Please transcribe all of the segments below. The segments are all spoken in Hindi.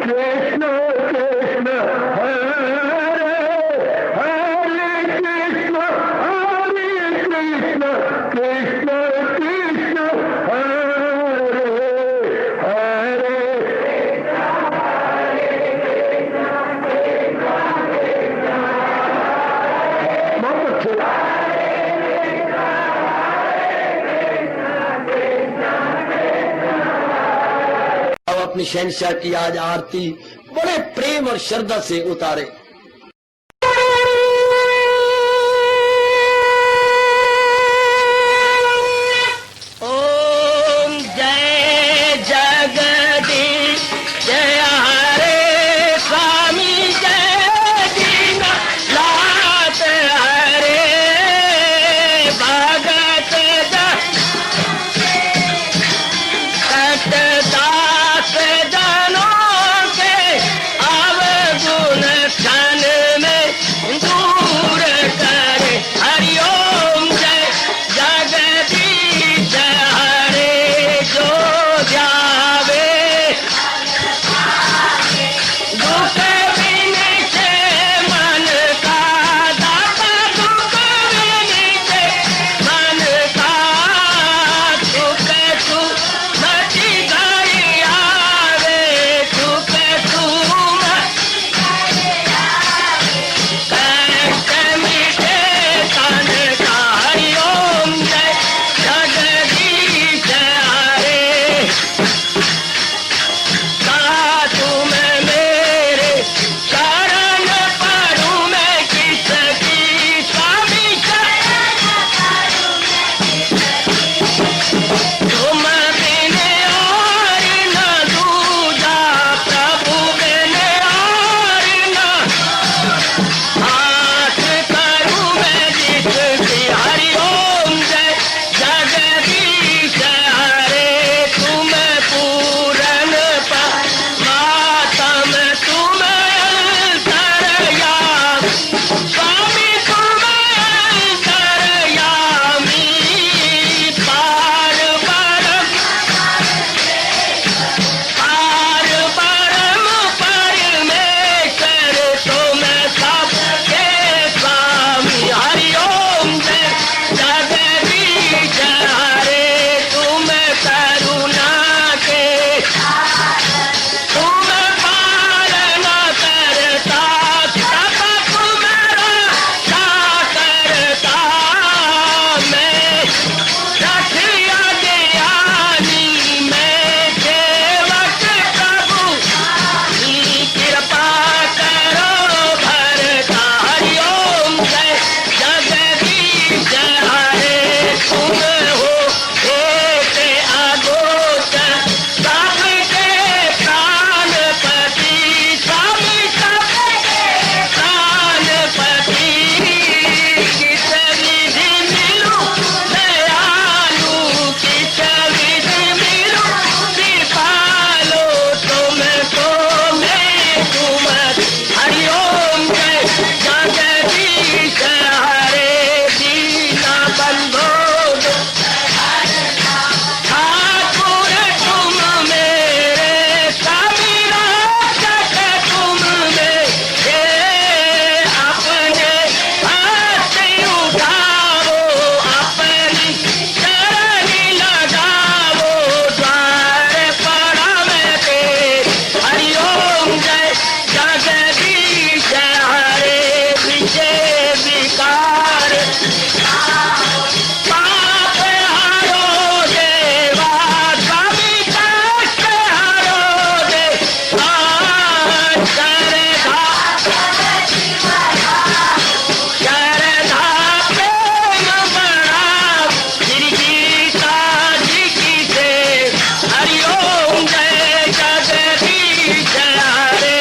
कृष्ण कृष्ण हरे हरे कृष्ण कृष्ण कृष्ण हरे हरे बहुत अच्छे। अब अपनी शहंशाह की आज आरती बड़े प्रेम और श्रद्धा से उतारे। ओम जय जगदीश जय हरे स्वामी जय दीनानाथ हरे भगत दास जनों के अवगुण क्षण में दूर करे। हरिओम जय जगदीश हरे जो ध्यावे दुख विनिचे मन का दाता दुख विनिचे मन का सुख तू मची गई आवे सुख तू कष्ट मिटे तन का। हरिओम जय जगदीश हरे तुम मेरे शरण पड़ूं मैं किसकी स्वामी तुम बिन और न दूजा प्रभु बिन और न हाथ करूं मैं जिसकी। हरिओम जय जगदीश हरे तुम पूरन मातम तुम अंतरयामी स्वामी तुम अंतरयामी पार परम परमेश्वर तुम सबके स्वामी। हरिओम जय जगदीश हरे तुम करुणा के तुम पालन करता सब तुम्हारा करता मैं रखिया ज्ञानी मैं सेवक प्रभु की कृपा करो भरता। हरिओम जय जगदीश हरे तुम हो एक अगोचर सबके प्राणपति स्वामी सबके प्राणपति किस विधि मिलूं दयालु किस विधि मिलूं कृपालो तुमको मैं तुम। हरिओम जय जगदीश हरे दीना बंधो ठाकुर तुम मेरे स्वामी रक्षक तुम मेरे अपने हाथ उठाओ अपनी शरण लगाओ द्वार पड़ा मैं तेरे। हरिओम जय जगदीश हरे विजय विकार पाप हरो देवा स्वामी कष्ट हरो देवा श्रद्धा प्रेम बढ़ाओ श्री गीता जी की से। हरिओम जय जगदीश हरे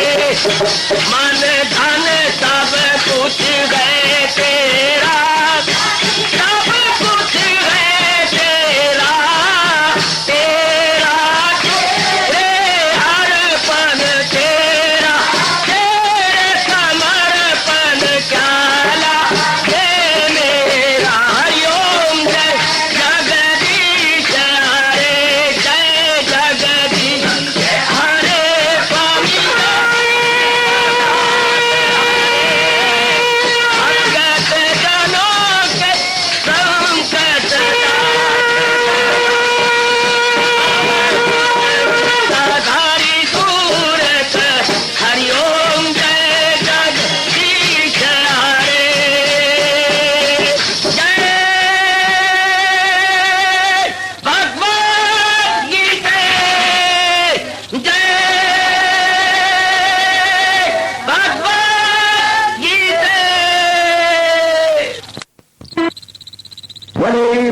मन धन सब कुछ है तेरा सब कुछ है तेरा तेरा तेरे अर्पण तेरा तेरे समर्पण क्या लागे मेरा। हरिओम जय जगदीश हरे जय जगदीश हरे स्वामी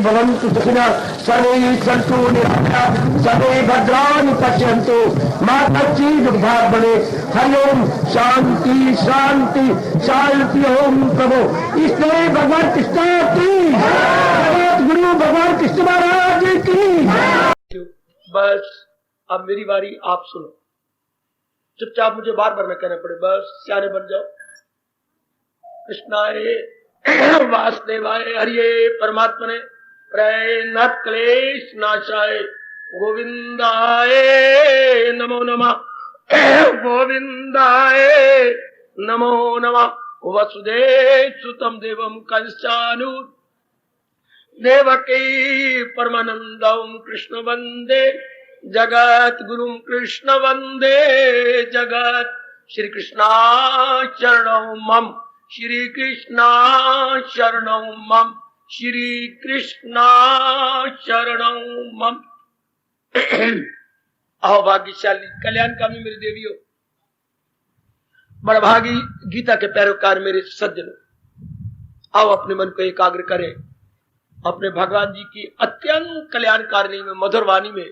भवन्तु सुखिनः सर्वे सन्तु निरामयाः सर्वे भद्राणि पश्यन्तु मा कश्चित् दुर्भाग् भवेत्। हरि ओम शांति शांति शांति। ओम प्रभु इसलिए भगवान कृष्ण की जगत गुरु भगवान कृष्ण महाराज की। बस अब मेरी बारी, आप सुनो। चुपचाप, मुझे बार बार न कहना पड़े, बस सियाने बन जाओ। कृष्णाय वासुदेवाय हरिये परमात्मने प्रणत क्लेश नाशाय गोविंदाय नमो नमः। गोविंदाय नमो नमः। वसुदेव सुतम देवम कंसानुर देवकी परमानंदम कृष्ण वंदे जगत गुरुम कृष्ण वंदे जगत। श्री कृष्णा शरणौ मम, श्री कृष्णा शरणौ मम, श्री कृष्णा शरणौ मम। आओ भाग्यशाली कल्याणकामी मेरी देवियों, बड़भागी गीता के पैरोकार मेरे सज्जनों, आओ अपने मन को एकाग्र करें, अपने भगवान जी की अत्यंत कल्याणकारिणी में मधुर वाणी में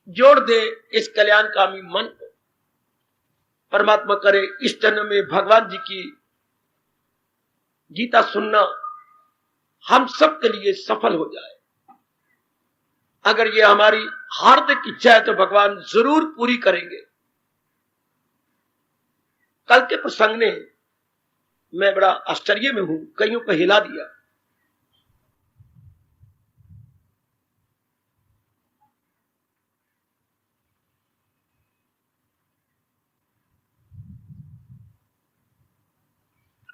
जोड़ दे इस कल्याणकामी मन को। परमात्मा करे इस जन्म में भगवान जी की गीता सुनना हम सब के लिए सफल हो जाए। अगर ये हमारी हार्दिक इच्छा है तो भगवान जरूर पूरी करेंगे। कल के प्रसंग ने मैं बड़ा आश्चर्य में हूं, कईयों को हिला दिया।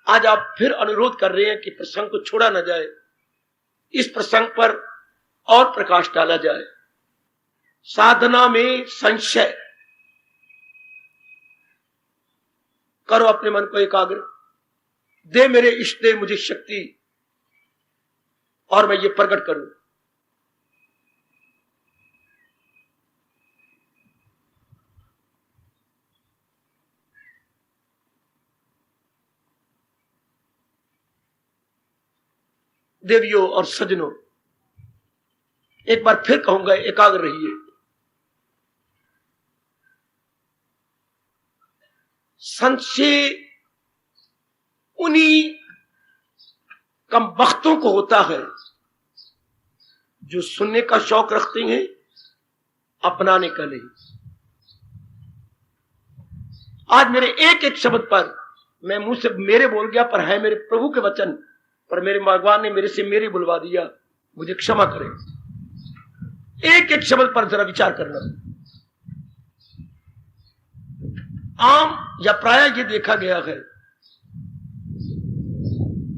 आज आप फिर अनुरोध कर रहे हैं कि प्रसंग को छोड़ा न जाए, इस प्रसंग पर और प्रकाश डाला जाए। साधना में संशय करो, अपने मन को एकाग्र दे मेरे इष्ट दे मुझे शक्ति और मैं ये प्रकट करूं। देवियों और सज्जनों, एक बार फिर कहूंगा, एकाग्र रहिए। संशय उन्हीं कम वक्तों को होता है जो सुनने का शौक रखते हैं, अपनाने का नहीं। आज मेरे एक एक शब्द पर मैं मुंह से मेरे बोल गया, पर है मेरे प्रभु के वचन, पर मेरे भगवान ने मेरे से मेरे बुलवा दिया, मुझे क्षमा करें। एक एक शब्द पर जरा विचार करना। आम या प्राय ये देखा गया है,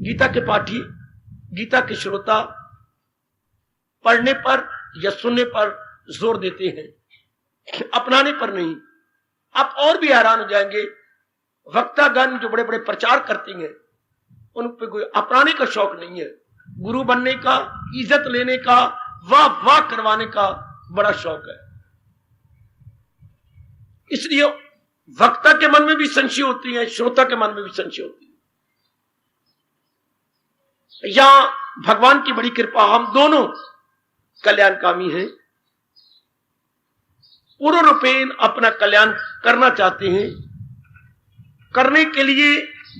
गीता के पाठी, गीता के श्रोता पढ़ने पर या सुनने पर जोर देते हैं, अपनाने पर नहीं। आप और भी हैरान हो जाएंगे, वक्तागण जो बड़े बड़े प्रचार करती हैं उन पर कोई अपनाने का शौक नहीं है। गुरु बनने का, इज्जत लेने का, वाह वाह करवाने का बड़ा शौक है। इसलिए वक्ता के मन में भी संशय होती है, श्रोता के मन में भी संशय होती है। यहां भगवान की बड़ी कृपा, हम दोनों कल्याणकामी हैं, पूर्ण रूपेण अपना कल्याण करना चाहते हैं। करने के लिए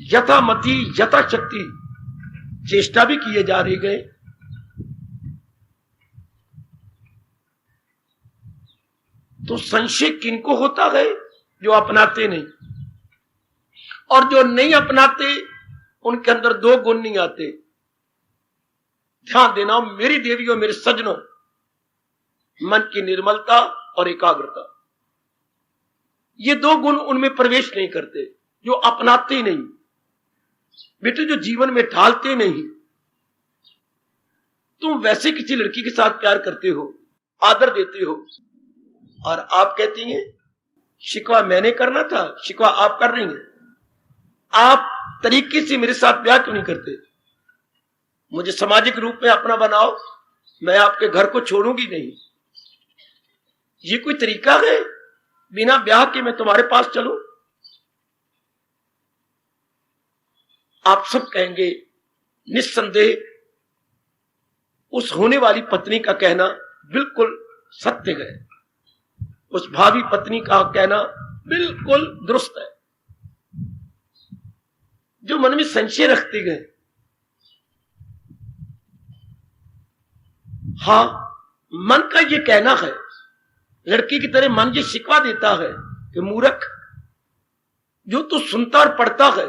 यथामति यथाशक्ति चेष्टा भी किए जा रही गए। तो संशय किनको होता है? जो अपनाते नहीं, और जो नहीं अपनाते उनके अंदर दो गुण नहीं आते। ध्यान देना मेरी देवियों, मेरे सज्जनों, मन की निर्मलता और एकाग्रता, ये दो गुण उनमें प्रवेश नहीं करते। जो अपनाते नहीं बेटे, जो जीवन में ढालते नहीं। तुम वैसे किसी लड़की के साथ प्यार करते हो, आदर देते हो, और आप कहती हैं शिकवा मैंने करना था, शिकवा आप कर रही हैं। आप तरीके से मेरे साथ ब्याह क्यों नहीं करते? मुझे सामाजिक रूप में अपना बनाओ, मैं आपके घर को छोड़ूंगी नहीं। ये कोई तरीका है? बिना ब्याह के मैं तुम्हारे पास चलूं? आप सब कहेंगे निस्संदेह उस होने वाली पत्नी का कहना बिल्कुल सत्य है, उस भावी पत्नी का कहना बिल्कुल दुरुस्त है। जो मन में संशय रखते गए, हाँ, मन का ये कहना है, लड़की की तरह मन ये शिकवा देता है कि मूर्ख, जो तू सुनता और पढ़ता है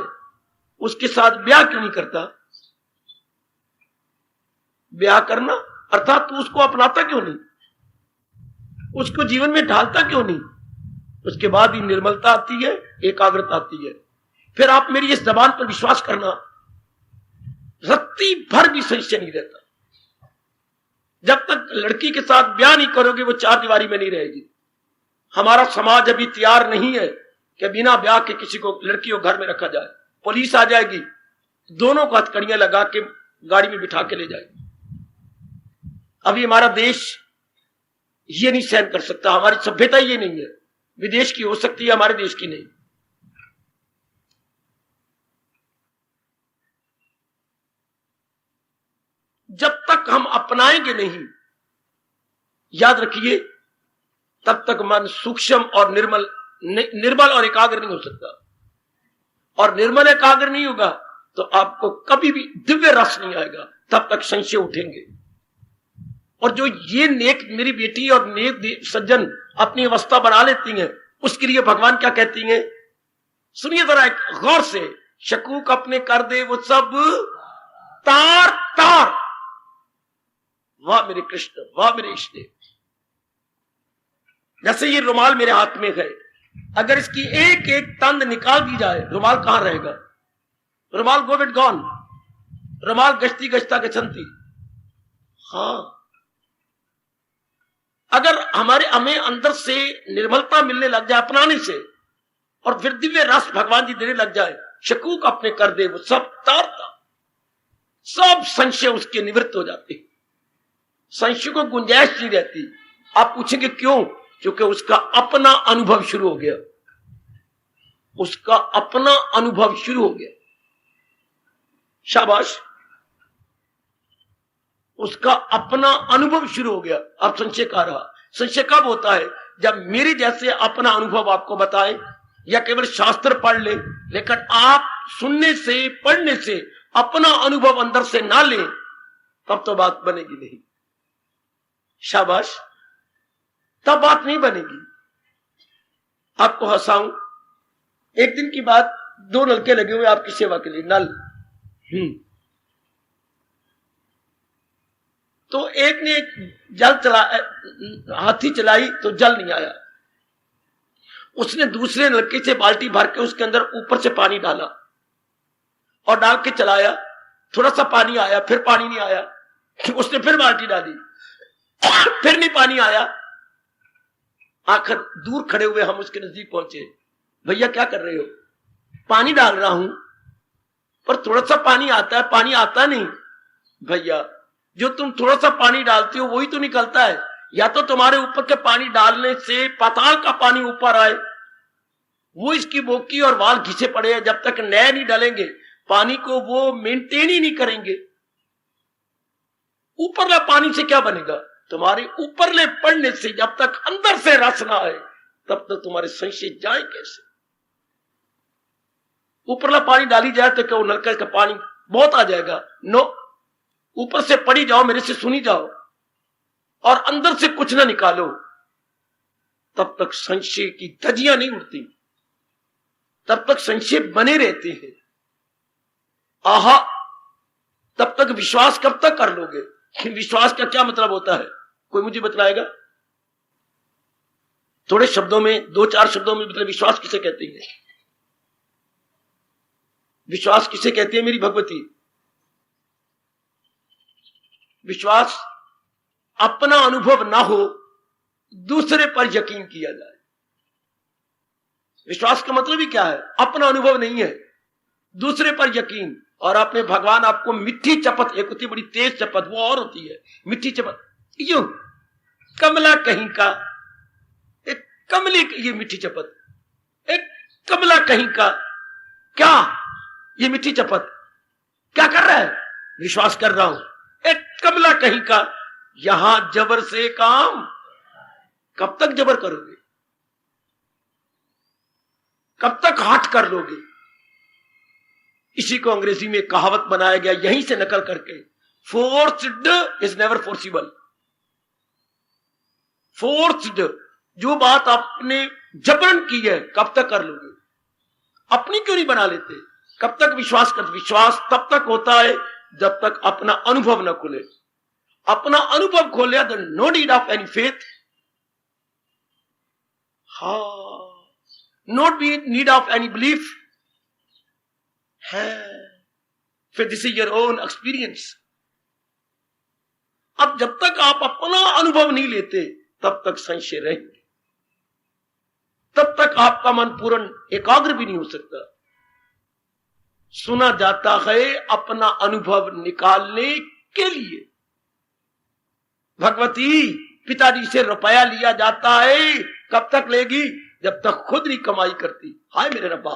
उसके साथ ब्याह क्यों नहीं करता? ब्याह करना अर्थात तू उसको अपनाता क्यों नहीं, उसको जीवन में ढालता क्यों नहीं? उसके बाद ही निर्मलता आती है, एकाग्रता आती है। फिर आप मेरी इस जबान पर विश्वास करना, रत्ती भर भी संशय नहीं रहता। जब तक लड़की के साथ ब्याह नहीं करोगे वो चार दीवारी में नहीं रहेगी। हमारा समाज अभी तैयार नहीं है कि बिना ब्याह के किसी को, लड़की को घर में रखा जाए। पुलिस आ जाएगी, दोनों को हथकड़ियां लगा के गाड़ी में बिठा के ले जाएगी। अभी हमारा देश ये नहीं सहन कर सकता, हमारी सभ्यता ये नहीं है। विदेश की हो सकती है, हमारे देश की नहीं। जब तक हम अपनाएंगे नहीं, याद रखिए, तब तक मन सूक्ष्म और निर्मल और एकाग्र नहीं हो सकता। और निर्मल एकाग्र नहीं होगा तो आपको कभी भी दिव्य रस नहीं आएगा, तब तक संशय उठेंगे। और जो ये नेक मेरी बेटी और नेक सज्जन अपनी अवस्था बना लेती हैं, उसके लिए भगवान क्या कहती हैं, सुनिए जरा एक गौर से। शकूक अपने कर दे वो सब तार तार, वाह मेरे कृष्ण, वाह मेरे इष्ट। जैसे ये रुमाल मेरे हाथ में है, अगर इसकी एक एक तंद निकाल दी जाए, रुमाल कहां रहेगा? रुमाल गो बिट गॉन, रुमाल गश्ती गश्ता गछंती। हाँ, अगर हमें अंदर से निर्मलता मिलने लग जाए अपनाने से, और फिर दिव्य रस भगवान जी देने लग जाए, शकूक अपने कर दे वो सब तारता, सब संशय उसके निवृत्त हो जाते, संशय को गुंजाइश नहीं रहती। आप पूछेंगे क्यों? क्योंकि उसका अपना अनुभव शुरू हो गया, उसका अपना अनुभव शुरू हो गया। शाबाश, उसका अपना अनुभव शुरू हो गया। अब संशय का रहा। संशय कब होता है? जब मेरे जैसे अपना अनुभव आपको बताए, या केवल शास्त्र पढ़ ले, लेकिन आप सुनने से पढ़ने से अपना अनुभव अंदर से ना ले, तब तो बात बनेगी नहीं। शाबाश, तब बात नहीं बनेगी। आपको हंसाऊं, एक दिन की बात, दो नलके लगे हुए आपकी सेवा के लिए, नल। तो एक ने हाथी चलाई तो जल नहीं आया। उसने दूसरे नलके से बाल्टी भर के उसके अंदर ऊपर से पानी डाला और डाल के चलाया, थोड़ा सा पानी आया, फिर पानी नहीं आया। उसने फिर बाल्टी डाली, फिर नहीं पानी आया। आखिर दूर खड़े हुए हम उसके नजदीक पहुंचे। भैया क्या कर रहे हो? पानी डाल रहा हूं, पर थोड़ा सा पानी आता है, पानी आता नहीं। भैया, जो तुम थोड़ा सा पानी डालती हो वही तो निकलता है। या तो तुम्हारे ऊपर के पानी डालने से पाताल का पानी ऊपर आए, वो इसकी बोकी और वाल घिसे पड़े हैं। जब तक नए नहीं डालेंगे पानी को, वो मेंटेन ही नहीं करेंगे। ऊपरला पानी से क्या बनेगा? तुम्हारे ऊपरले पड़ने से जब तक अंदर से रस ना आए, तब तक तुम्हारे संशय जाए कैसे? ऊपरला पानी डाली जाए तो क्या नलका का पानी बहुत आ जाएगा? नो, ऊपर से पड़ी जाओ, मेरे से सुनी जाओ, और अंदर से कुछ ना निकालो, तब तक संशय की धज्जियां नहीं उड़ती, तब तक संशय बने रहते हैं। आहा, तब तक विश्वास कब तक कर लोगे? विश्वास का क्या मतलब होता है? कोई मुझे बतलाएगा? थोड़े शब्दों में, दो चार शब्दों में, मतलब विश्वास किसे कहते हैं? विश्वास किसे कहते हैं मेरी भगवती? विश्वास अपना अनुभव ना हो, दूसरे पर यकीन किया जाए। विश्वास का मतलब ही क्या है? अपना अनुभव नहीं है, दूसरे पर यकीन। और आपने, भगवान आपको मिट्टी चपत, एक होती बड़ी तेज चपत, वो और होती है मिट्टी चपत, यूं कमला कहीं का, एक कमले ये मिट्टी चपत, एक कमला कहीं का। क्या ये मिट्टी चपत क्या कर रहा है? विश्वास कर रहा हूं। एक कमला लल्ला कहीं का, यहां जबर से काम। कब तक जबर करोगे? कब तक हाथ कर लोगे? इसी को अंग्रेजी में कहावत बनाया गया, यहीं से नकल करके, forced is never forcible. Forced, जो बात आपने जबरन की है, कब तक कर लोगे? अपनी क्यों नहीं बना लेते? कब तक विश्वास कर? विश्वास तब तक होता है जब तक अपना अनुभव न खुले। अपना अनुभव खोलिया तो no need of any faith, not be need of any belief है। फिर this is your own experience. अब जब तक आप अपना अनुभव नहीं लेते तब तक संशय रहेंगे, तब तक आपका मन पूर्ण एकाग्र भी नहीं हो सकता। सुना जाता है अपना अनुभव निकालने के लिए। भगवती, पिताजी से रुपया लिया जाता है, कब तक लेगी? जब तक खुद नहीं कमाई करती। हाय मेरे रब्बा,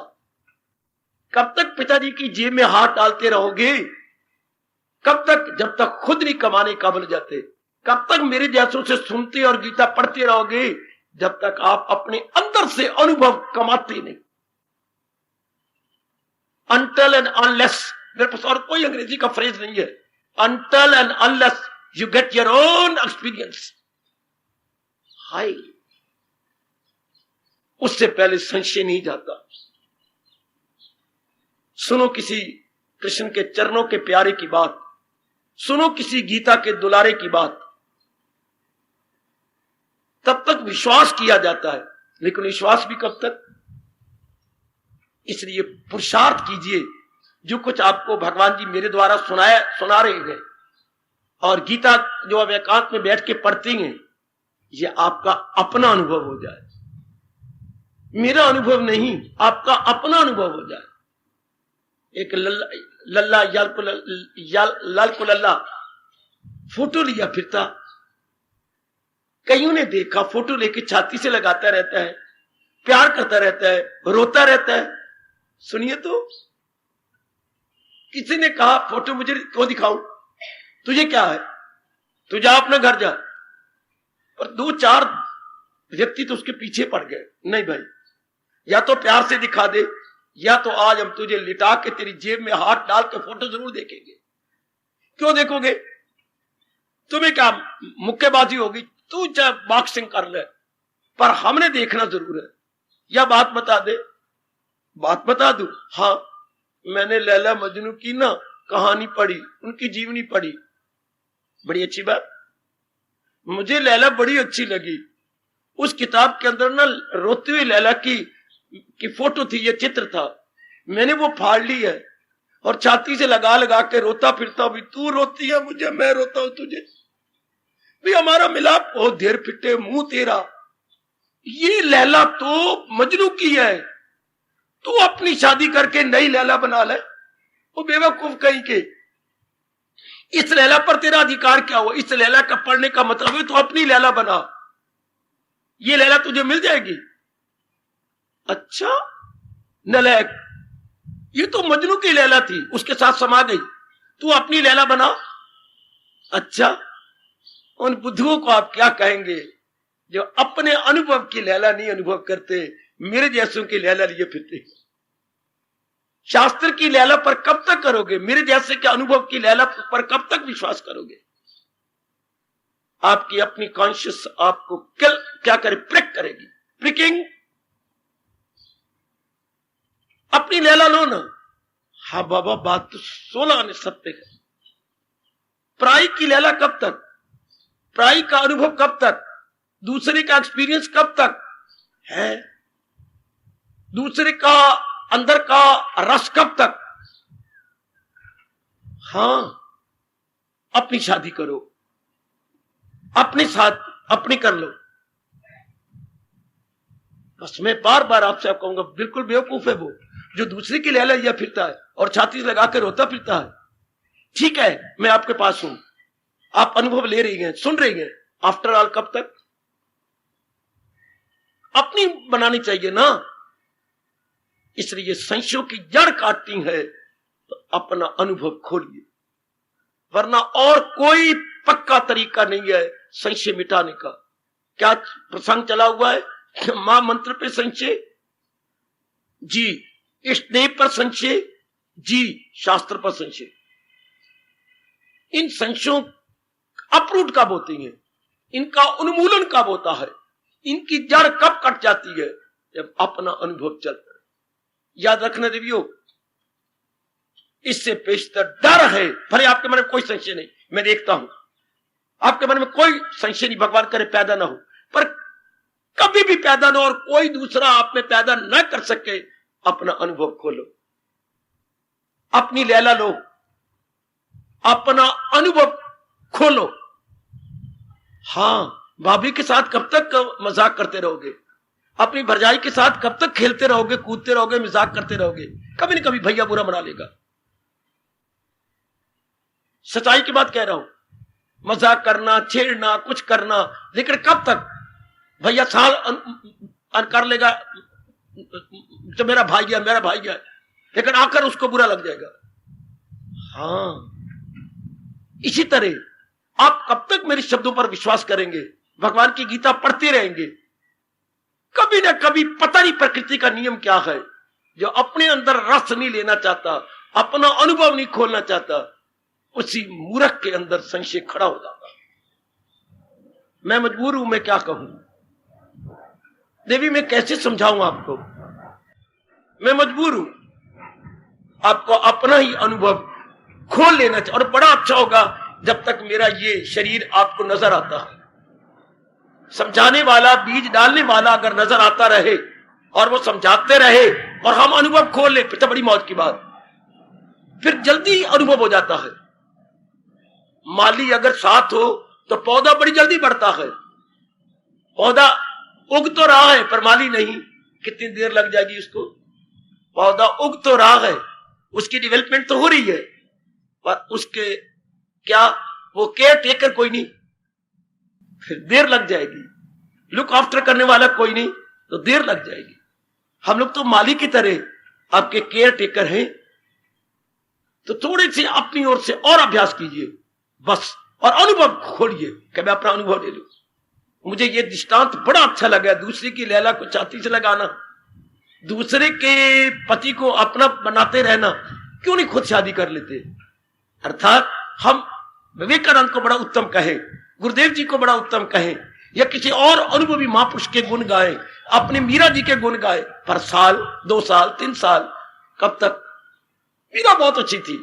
कब तक पिताजी की जेब में हाथ डालते रहोगे? कब तक? जब तक खुद नहीं कमाने काबिल जाते। कब तक मेरे जैसों से सुनते और गीता पढ़ते रहोगे? जब तक आप अपने अंदर से अनुभव कमाते नहीं। Until and unless, मेरे पास और कोई अंग्रेजी का फ्रेज नहीं है। Until and unless you get your own experience, हाय, उससे पहले संशय नहीं जाता। सुनो किसी कृष्ण के चरणों के प्यारे की बात, सुनो किसी गीता के दुलारे की बात, तब तक विश्वास किया जाता है। लेकिन विश्वास भी कब तक? इसलिए पुरुषार्थ कीजिए। जो कुछ आपको भगवान जी मेरे द्वारा सुना रहे हैं, और गीता जो आप एकांत में बैठ के पढ़ती हैं, ये आपका अपना अनुभव हो जाए। मेरा अनुभव नहीं, आपका अपना अनुभव हो जाए। एक लल्ला लाल को लल्ला फोटो लिया फिरता, कईयों ने देखा, फोटो लेके छाती से लगाता रहता है, प्यार करता रहता है, रोता रहता है। सुनिए तो, किसी ने कहा फोटो मुझे क्यों दिखाऊं, तुझे क्या है, तू जा अपने घर जा। पर 2-4 व्यक्ति तो उसके पीछे पड़ गए। नहीं भाई, या तो प्यार से दिखा दे, या तो आज हम तुझे लिटा के तेरी जेब में हाथ डाल के फोटो जरूर देखेंगे। क्यों देखोगे? तुम्हें क्या मुक्केबाजी होगी? तू चाहे बॉक्सिंग कर ले, पर हमने देखना जरूर है। या बात बता दे, बात बता दूं? हाँ, मैंने लैला मजनू की ना कहानी पढ़ी, उनकी जीवनी पढ़ी, बड़ी अच्छी बात। मुझे लैला बड़ी अच्छी लगी। उस किताब के अंदर ना रोते हुए लैला की फोटो थी, ये चित्र था। मैंने वो फाड़ ली है और छाती से लगा लगा के रोता फिरता भी। तू रोती है मुझे, मैं रोता हूं तुझे, भी हमारा मिलाप हो, देर फिटे मुंह तेरा। ये लैला तो मजनू की है, तू अपनी शादी करके नई लैला बना ले। वो बेवकूफ कहीं के। इस लैला पर तेरा अधिकार क्या हुआ? इस लैला का पढ़ने का मतलब है तो अपनी लैला बना, ये लैला तुझे मिल जाएगी। अच्छा नलायक, ये तो मजनू की लैला थी, उसके साथ समा गई, तू अपनी लैला बना। अच्छा, उन बुद्धुओं को आप क्या कहेंगे जो अपने अनुभव की लैला नहीं अनुभव करते, मेरे जैसों की लैला लिए फिरते। शास्त्र की लैला पर कब तक करोगे? मेरे जैसे के अनुभव की लैला पर कब तक विश्वास करोगे? आपकी अपनी कॉन्शियस आपको क्या करे? प्रिक करेगी। प्रिकिंग, अपनी लैला लो ना। हाँ बाबा, बात तो 16 ने सत्य है। पराई की लैला कब तक? पराई का अनुभव कब तक? दूसरे का एक्सपीरियंस कब तक है? दूसरे का अंदर का रस कब तक? हां, अपनी शादी करो, अपने साथ अपनी कर लो। बस मैं बार बार आपसे कहूंगा, बिल्कुल बेवकूफ है वो जो दूसरे की लैला लिया फिरता है और छाती से लगा कर रोता फिरता है। ठीक है, मैं आपके पास हूं, आप अनुभव ले रही हैं, सुन रही हैं, आफ्टर ऑल कब तक? अपनी बनानी चाहिए ना। इसलिए संशयों की जड़ काटती है तो अपना अनुभव खोलिए, वरना और कोई पक्का तरीका नहीं है संशय मिटाने का। क्या प्रसंग चला हुआ है? महामंत्र पे संशय जी, इष्टदेव पर संशय जी, शास्त्र पर संशय। इन संशयों अपरूट कब होती हैं, इनका उन्मूलन कब होता है, इनकी जड़ कब कट जाती है? जब अपना अनुभव चल पड़े। याद रखना देवियों, इससे पेशतर डर है। भले आपके मन में कोई संशय नहीं, मैं देखता हूं आपके मन में कोई संशय नहीं, भगवान करे पैदा ना हो, पर कभी भी पैदा ना हो और कोई दूसरा आप में पैदा ना कर सके। अपना अनुभव खोलो, अपनी लैला लो, अपना अनुभव खोलो। हां, भाभी के साथ कब तक मजाक करते रहोगे? अपनी भरजाई के साथ कब तक खेलते रहोगे, कूदते रहोगे, मजाक करते रहोगे? कभी न कभी भैया बुरा मना लेगा। सच्चाई की बात कह रहा हूं, मजाक करना, छेड़ना, कुछ करना, लेकिन कब तक? भैया साल कर लेगा तो मेरा भाई है, मेरा भाई है, लेकिन आकर उसको बुरा लग जाएगा। हाँ, इसी तरह आप कब तक मेरे शब्दों पर विश्वास करेंगे? भगवान की गीता पढ़ते रहेंगे, कभी ना कभी पता नहीं प्रकृति का नियम क्या है। जो अपने अंदर रस नहीं लेना चाहता, अपना अनुभव नहीं खोलना चाहता, उसी मूर्ख के अंदर संशय खड़ा हो जाता। मैं मजबूर हूं, मैं क्या कहूं देवी, मैं कैसे समझाऊं आपको? मैं मजबूर हूं, आपको अपना ही अनुभव खोल लेना चाहिए। और बड़ा अच्छा होगा जब तक मेरा ये शरीर आपको नजर आता है। समझाने वाला, बीज डालने वाला अगर नजर आता रहे और वो समझाते रहे और हम अनुभव खोल ले, तो बड़ी मौत की बात। फिर जल्दी अनुभव हो जाता है। माली अगर साथ हो तो पौधा बड़ी जल्दी बढ़ता है। पौधा उग तो रहा है पर माली नहीं, कितनी देर लग जाएगी उसको? पौधा उग तो रहा है, उसकी डेवलपमेंट तो हो रही है, पर उसके क्या वो केयर टेकर कोई नहीं, फिर देर लग जाएगी। लुक आफ्टर करने वाला कोई नहीं, तो देर लग जाएगी। हम लोग तो माली की तरह आपके केयर टेकर हैं, तो थोड़े से अपनी ओर से और अभ्यास कीजिए बस, और अनुभव खोलिए कि मैं अपना अनुभव ले लूं। मुझे ये दृष्टांत बड़ा अच्छा लगा, दूसरे की लैला को छाती से लगाना, दूसरे के पति को अपना बनाते रहना, क्यों नहीं खुद शादी कर लेते? अर्थात हम विवेकानंद को बड़ा उत्तम कहें, गुरुदेव जी को बड़ा उत्तम कहें, या किसी और अनुभवी महापुरुष के गुण गाएं, अपने मीरा जी के गुण गाएं, पर साल 2 साल 3 साल कब तक? मीरा बहुत अच्छी थी,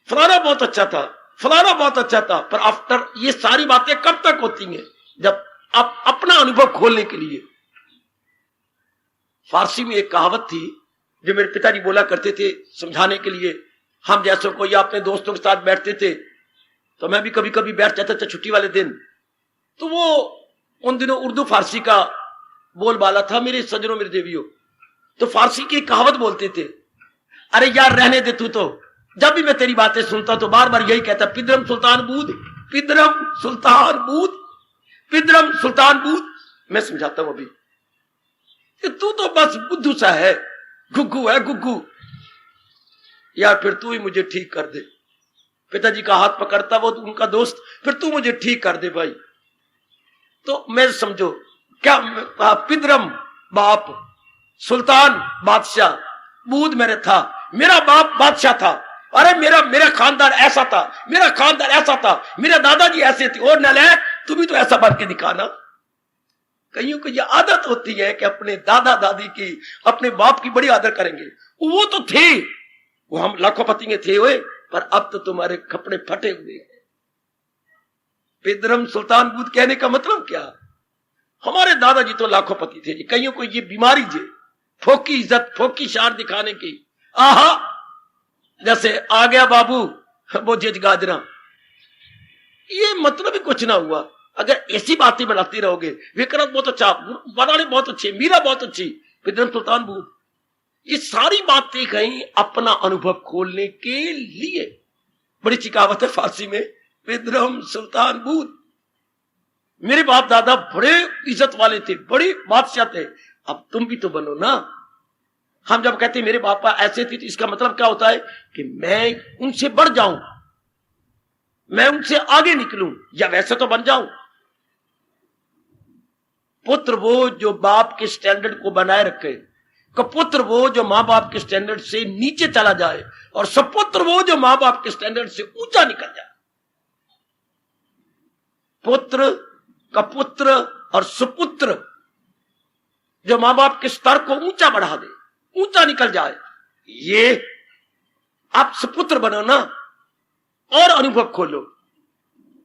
फलाना बहुत अच्छा था, फलाना बहुत अच्छा था, पर आफ्टर ये सारी बातें कब तक होती हैं? जब आप अपना अनुभव खोलने के लिए। फारसी में एक कहावत थी जो मेरे पिताजी बोला करते थे समझाने के लिए। हम जैसे कोई अपने दोस्तों के साथ बैठते थे, तो मैं भी कभी कभी बैठ जाता था छुट्टी वाले दिन, तो वो उन दिनों उर्दू फारसी का बोलबाला था मेरे सज्जनों, मेरे देवियों। तो फारसी की एक कहावत बोलते थे, अरे यार रहने दे तू तो। जब भी मैं तेरी बातें सुनता तो बार बार यही कहता, पिद्रम सुल्तान बूद, पिद्रम सुल्तान बूद, पिद्रम सुल्तान बूद। मैं समझाता हूं अभी कि तू तो बस बुद्धू सा है, गुग्गू है गुग्गू, यार फिर तू ही मुझे ठीक कर दे। पिताजी का हाथ पकड़ता वो उनका दोस्त, फिर तू मुझे ठीक कर दे भाई। तो मैं समझो क्या, पिद्रम बाप, सुल्तान बादशाह, बूद मेरे था, मेरा बाप बादशाह था, अरे मेरा खानदान ऐसा था, मेरा खानदान ऐसा था, मेरे दादाजी ऐसे थे, और नलायक तुम भी तो ऐसा बन के दिखाना। कईयों को यह आदत होती है कि अपने दादा दादी की, अपने बाप की बड़ी आदर करेंगे। वो तो थे, वो हम लाखोपति में थे हुए, पर अब तो तुम्हारे कपड़े फटे हुए हैं। पिद्रम सुल्तान बूद कहने का मतलब क्या? हमारे दादाजी तो लाखोपति थे। कईयों को ये बीमारी जे फोकी इज्जत, फोकी शान दिखाने की, आहा जैसे आ गया बाबू वो जेज गाजरा, ये मतलब ही कुछ ना हुआ। अगर ऐसी बातें बनाती रहोगे, विक्रम बहुत अच्छा, बनाने बहुत अच्छे, मीरा बहुत अच्छी, पिद्रम सुल्तान बूद, ये सारी बातें कहीं अपना अनुभव खोलने के लिए। बड़ी चिकावत है फारसी में, पिद्रम सुल्तान बूद। मेरे बाप दादा बड़े इज्जत वाले थे, बड़े बादशाह थे, अब तुम भी तो बनो ना। हम जब कहते हैं मेरे पापा ऐसे थे, तो इसका मतलब क्या होता है कि मैं उनसे बढ़ जाऊं। मैं उनसे आगे निकलूं या वैसे तो बन जाऊं। पुत्र वो जो बाप के स्टैंडर्ड को बनाए रखे, कपुत्र वो जो मां बाप के स्टैंडर्ड से नीचे चला जाए, और सपुत्र वो जो मां बाप के स्टैंडर्ड से ऊंचा निकल जाए। पुत्र, कपुत्र और सुपुत्र जो मां बाप के स्तर को ऊंचा बढ़ा दे, ऊंचा निकल जाए, ये आप सुपुत्र बनो ना, और अनुभव खोलो।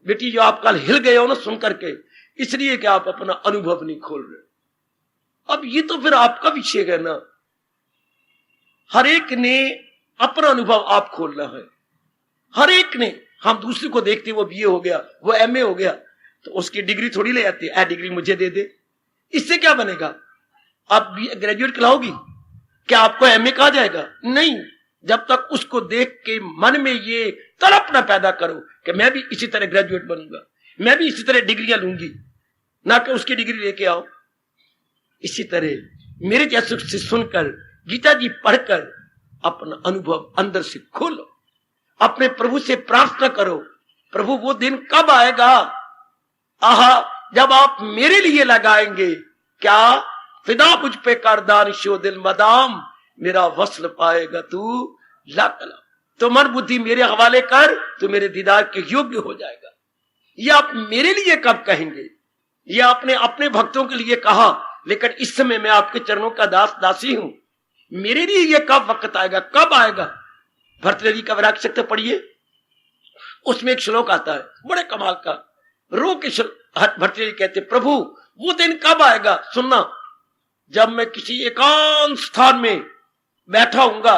बेटी जो आप कल हिल गए हो ना सुन करके, इसलिए कि आप अपना अनुभव नहीं खोल रहे। अब ये तो फिर आपका विषय है ना, हर एक ने अपना अनुभव आप खोलना है। हर एक ने, हम दूसरे को देखते वो बीए हो गया, वो एमए हो गया, तो उसकी डिग्री थोड़ी ले आती है, डिग्री मुझे दे दे, इससे क्या बनेगा? आप ग्रेजुएट कहलाओगी? क्या आपको एमए कहा जाएगा? नहीं, जब तक उसको देख के मन में ये तड़प ना पैदा करो कि मैं भी इसी तरह ग्रेजुएट बनूंगा, मैं भी इसी तरह डिग्रियां लूंगी, ना कि उसकी डिग्री लेके आओ। इसी तरह मेरे जैसे से सुनकर, गीता जी पढ़कर अपना अनुभव अंदर से खोलो, अपने प्रभु से प्रार्थना करो, प्रभु वो दिन कब आएगा आहा जब आप मेरे लिए लगाएंगे, क्या फिदा मुझ पे करदान शो दिल मदाम, मेरा वस्ल पाएगा तू लाकला, तो मन बुद्धि मेरे हवाले कर, तो मेरे दीदार के योग्य हो जाएगा। ये आप मेरे लिए कब कहेंगे? ये आपने अपने भक्तों के लिए कहा, लेकिन इस समय मैं आपके चरणों का दास दासी हूं, मेरे लिए ये कब वक्त आएगा, कब आएगा? भर्तृहरि का वैराग्य शतक पढ़िए, उसमें एक श्लोक आता है बड़े कमाल का, रो के भर्तृहरि कहते प्रभु वो दिन कब आएगा? सुनना, जब मैं किसी एकांत स्थान में बैठा हूंगा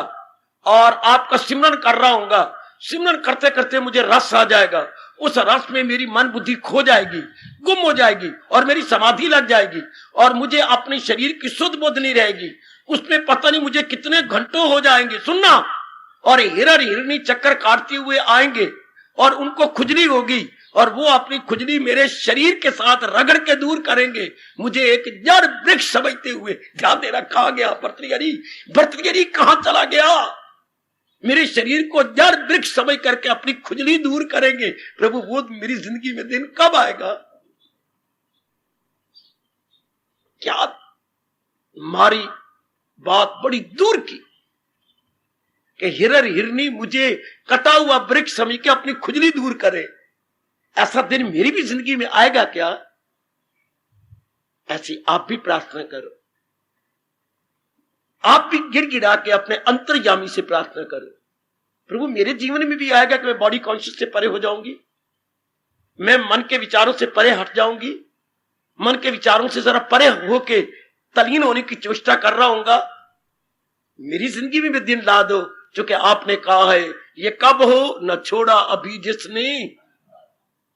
और आपका सिमरन कर रहा हूंगा, सिमरन करते करते मुझे रस आ जाएगा, उस रस में मेरी मन बुद्धि खो जाएगी, गुम हो जाएगी, और मेरी समाधि लग जाएगी, और मुझे अपने शरीर की शुद्ध बुद्ध नहीं रहेगी, उसमें पता नहीं मुझे कितने घंटों हो जाएंगे। सुनना, और हिरण हिरनी चक्कर काटते हुए आएंगे, और उनको खुजली होगी, और वो अपनी खुजली मेरे शरीर के साथ रगड़ के दूर करेंगे, मुझे एक जड़ वृक्ष समझते हुए। ध्यान देना, कहा गया भर्तृहरि? भर्तृहरि कहां चला गया? मेरे शरीर को जड़ वृक्ष समझ करके अपनी खुजली दूर करेंगे। प्रभु वो मेरी जिंदगी में दिन कब आएगा? क्या हमारी बात बड़ी दूर की कि हिरर हिरनी मुझे कटा हुआ वृक्ष समझ के अपनी खुजली दूर करे। ऐसा दिन मेरी भी जिंदगी में आएगा क्या? ऐसी आप भी प्रार्थना करो, आप भी गिड़गिड़ा के अपने अंतर्यामी से प्रार्थना करो, प्रभु मेरे जीवन में भी आएगा कि मैं बॉडी कॉन्शियस से परे हो जाऊंगी, मैं मन के विचारों से परे हट जाऊंगी, मन के विचारों से जरा परे होके तलीन होने की चेष्टा कर रहा हूंगा। मेरी जिंदगी में भी दिन ला दो, क्योंकि आपने कहा है ये कब हो न छोड़ा अभी जिसने।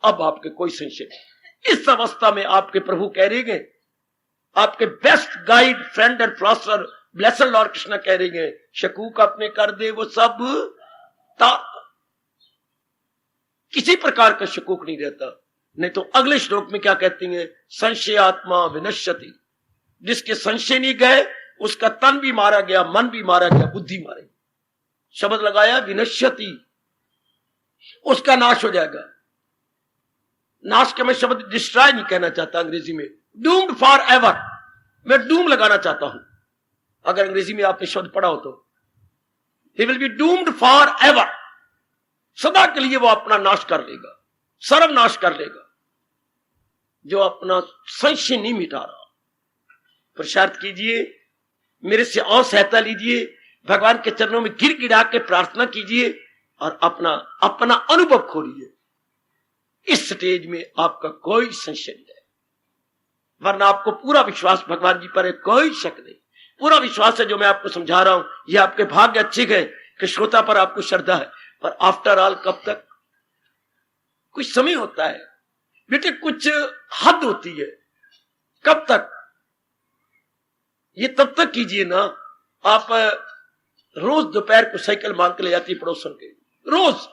अब आपके कोई संशय नहीं, इस अवस्था में आपके प्रभु कह रहे हैं, आपके best guide friend and philosopher blessed Lord Krishna कह रहे हैं, शकूक अपने कर दे वो सब किसी प्रकार का शकूक नहीं रहता। नहीं तो अगले श्लोक में क्या कहती हैं, संशयात्मा विनश्यति, जिसके संशय नहीं गए उसका तन भी मारा गया, मन भी मारा गया, बुद्धि मारी, शब्द लगाया विनश्यति, उसका नाश हो जाएगा। नाश के मैं शब्द डिस्ट्रॉय नहीं कहना चाहता, अंग्रेजी में डूम्ड फॉर एवर, मैं डूम लगाना चाहता हूं। अगर अंग्रेजी में आपने शब्द पढ़ा हो तो he will be doomed forever, सदा के लिए वो अपना नाश कर लेगा, सर्वनाश कर लेगा, जो अपना संशय नहीं मिटा रहा। पुरुषार्थ कीजिए, मेरे से और सहायता लीजिए, भगवान के चरणों में गिर गिरा के प्रार्थना कीजिए और अपना अपना अनुभव खोलिए। इस स्टेज में आपका कोई संशय नहीं है, वरना आपको पूरा विश्वास भगवान जी पर है, कोई शक नहीं, पूरा विश्वास है। जो मैं आपको समझा रहा हूं यह आपके भाग्य अच्छे है कि श्रोता पर आपको श्रद्धा है, पर आफ्टर ऑल कब तक? कुछ समय होता है बेटे, कुछ हद होती है, कब तक? ये तब तक कीजिए ना, आप रोज दोपहर को साइकिल मांग के ले जाती है पड़ोसन के, रोज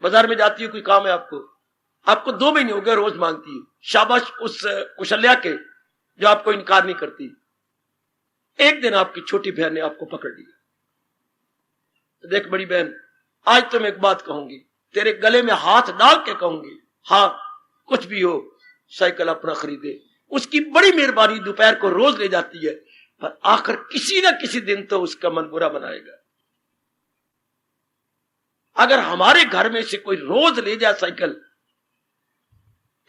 बाजार में जाती है, कोई काम है आपको 2 महीने हो गए रोज मांगती है। शाबाश उस कुशल्या के जो आपको इनकार नहीं करती। एक दिन आपकी छोटी बहन ने आपको पकड़ लिया, तो देख बड़ी बहन, आज तो मैं एक बात कहूंगी, तेरे गले में हाथ डाल के कहूंगी, हाँ कुछ भी हो साइकिल अपना खरीदे। उसकी बड़ी मेहरबानी दोपहर को रोज ले जाती है, पर आखिर किसी ना किसी दिन तो उसका मन बुरा बनाएगा। अगर हमारे घर में से कोई रोज ले जाए साइकिल,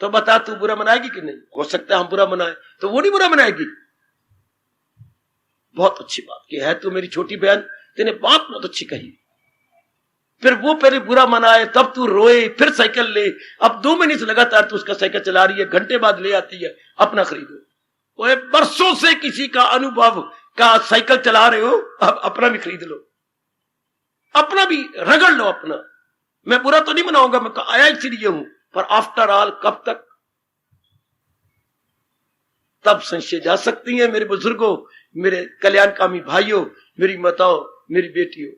तो बता तू बुरा मनाएगी कि नहीं? हो सकता है हम बुरा मनाए, तो वो नहीं बुरा मनाएगी। बहुत अच्छी बात की है, तू मेरी छोटी बहन, तेने बात बहुत अच्छी कही। फिर वो पहले बुरा मनाए, तब तू रोए, फिर साइकिल ले। अब 2 महीने से लगातार तू उसका साइकिल चला रही है, घंटे बाद ले आती है, अपना खरीदो। वो बरसों से किसी का अनुभव का साइकिल चला रहे हो, अब अपना भी खरीद लो, अपना भी रगड़ लो अपना। मैं बुरा तो नहीं मनाऊंगा, मैं आया इसलिए हूं, पर आफ्टर ऑल कब तक? तब संशय जा सकती है मेरे बुजुर्गों, मेरे कल्याणकामी भाइयों, मेरी माताओं, मेरी बेटियों।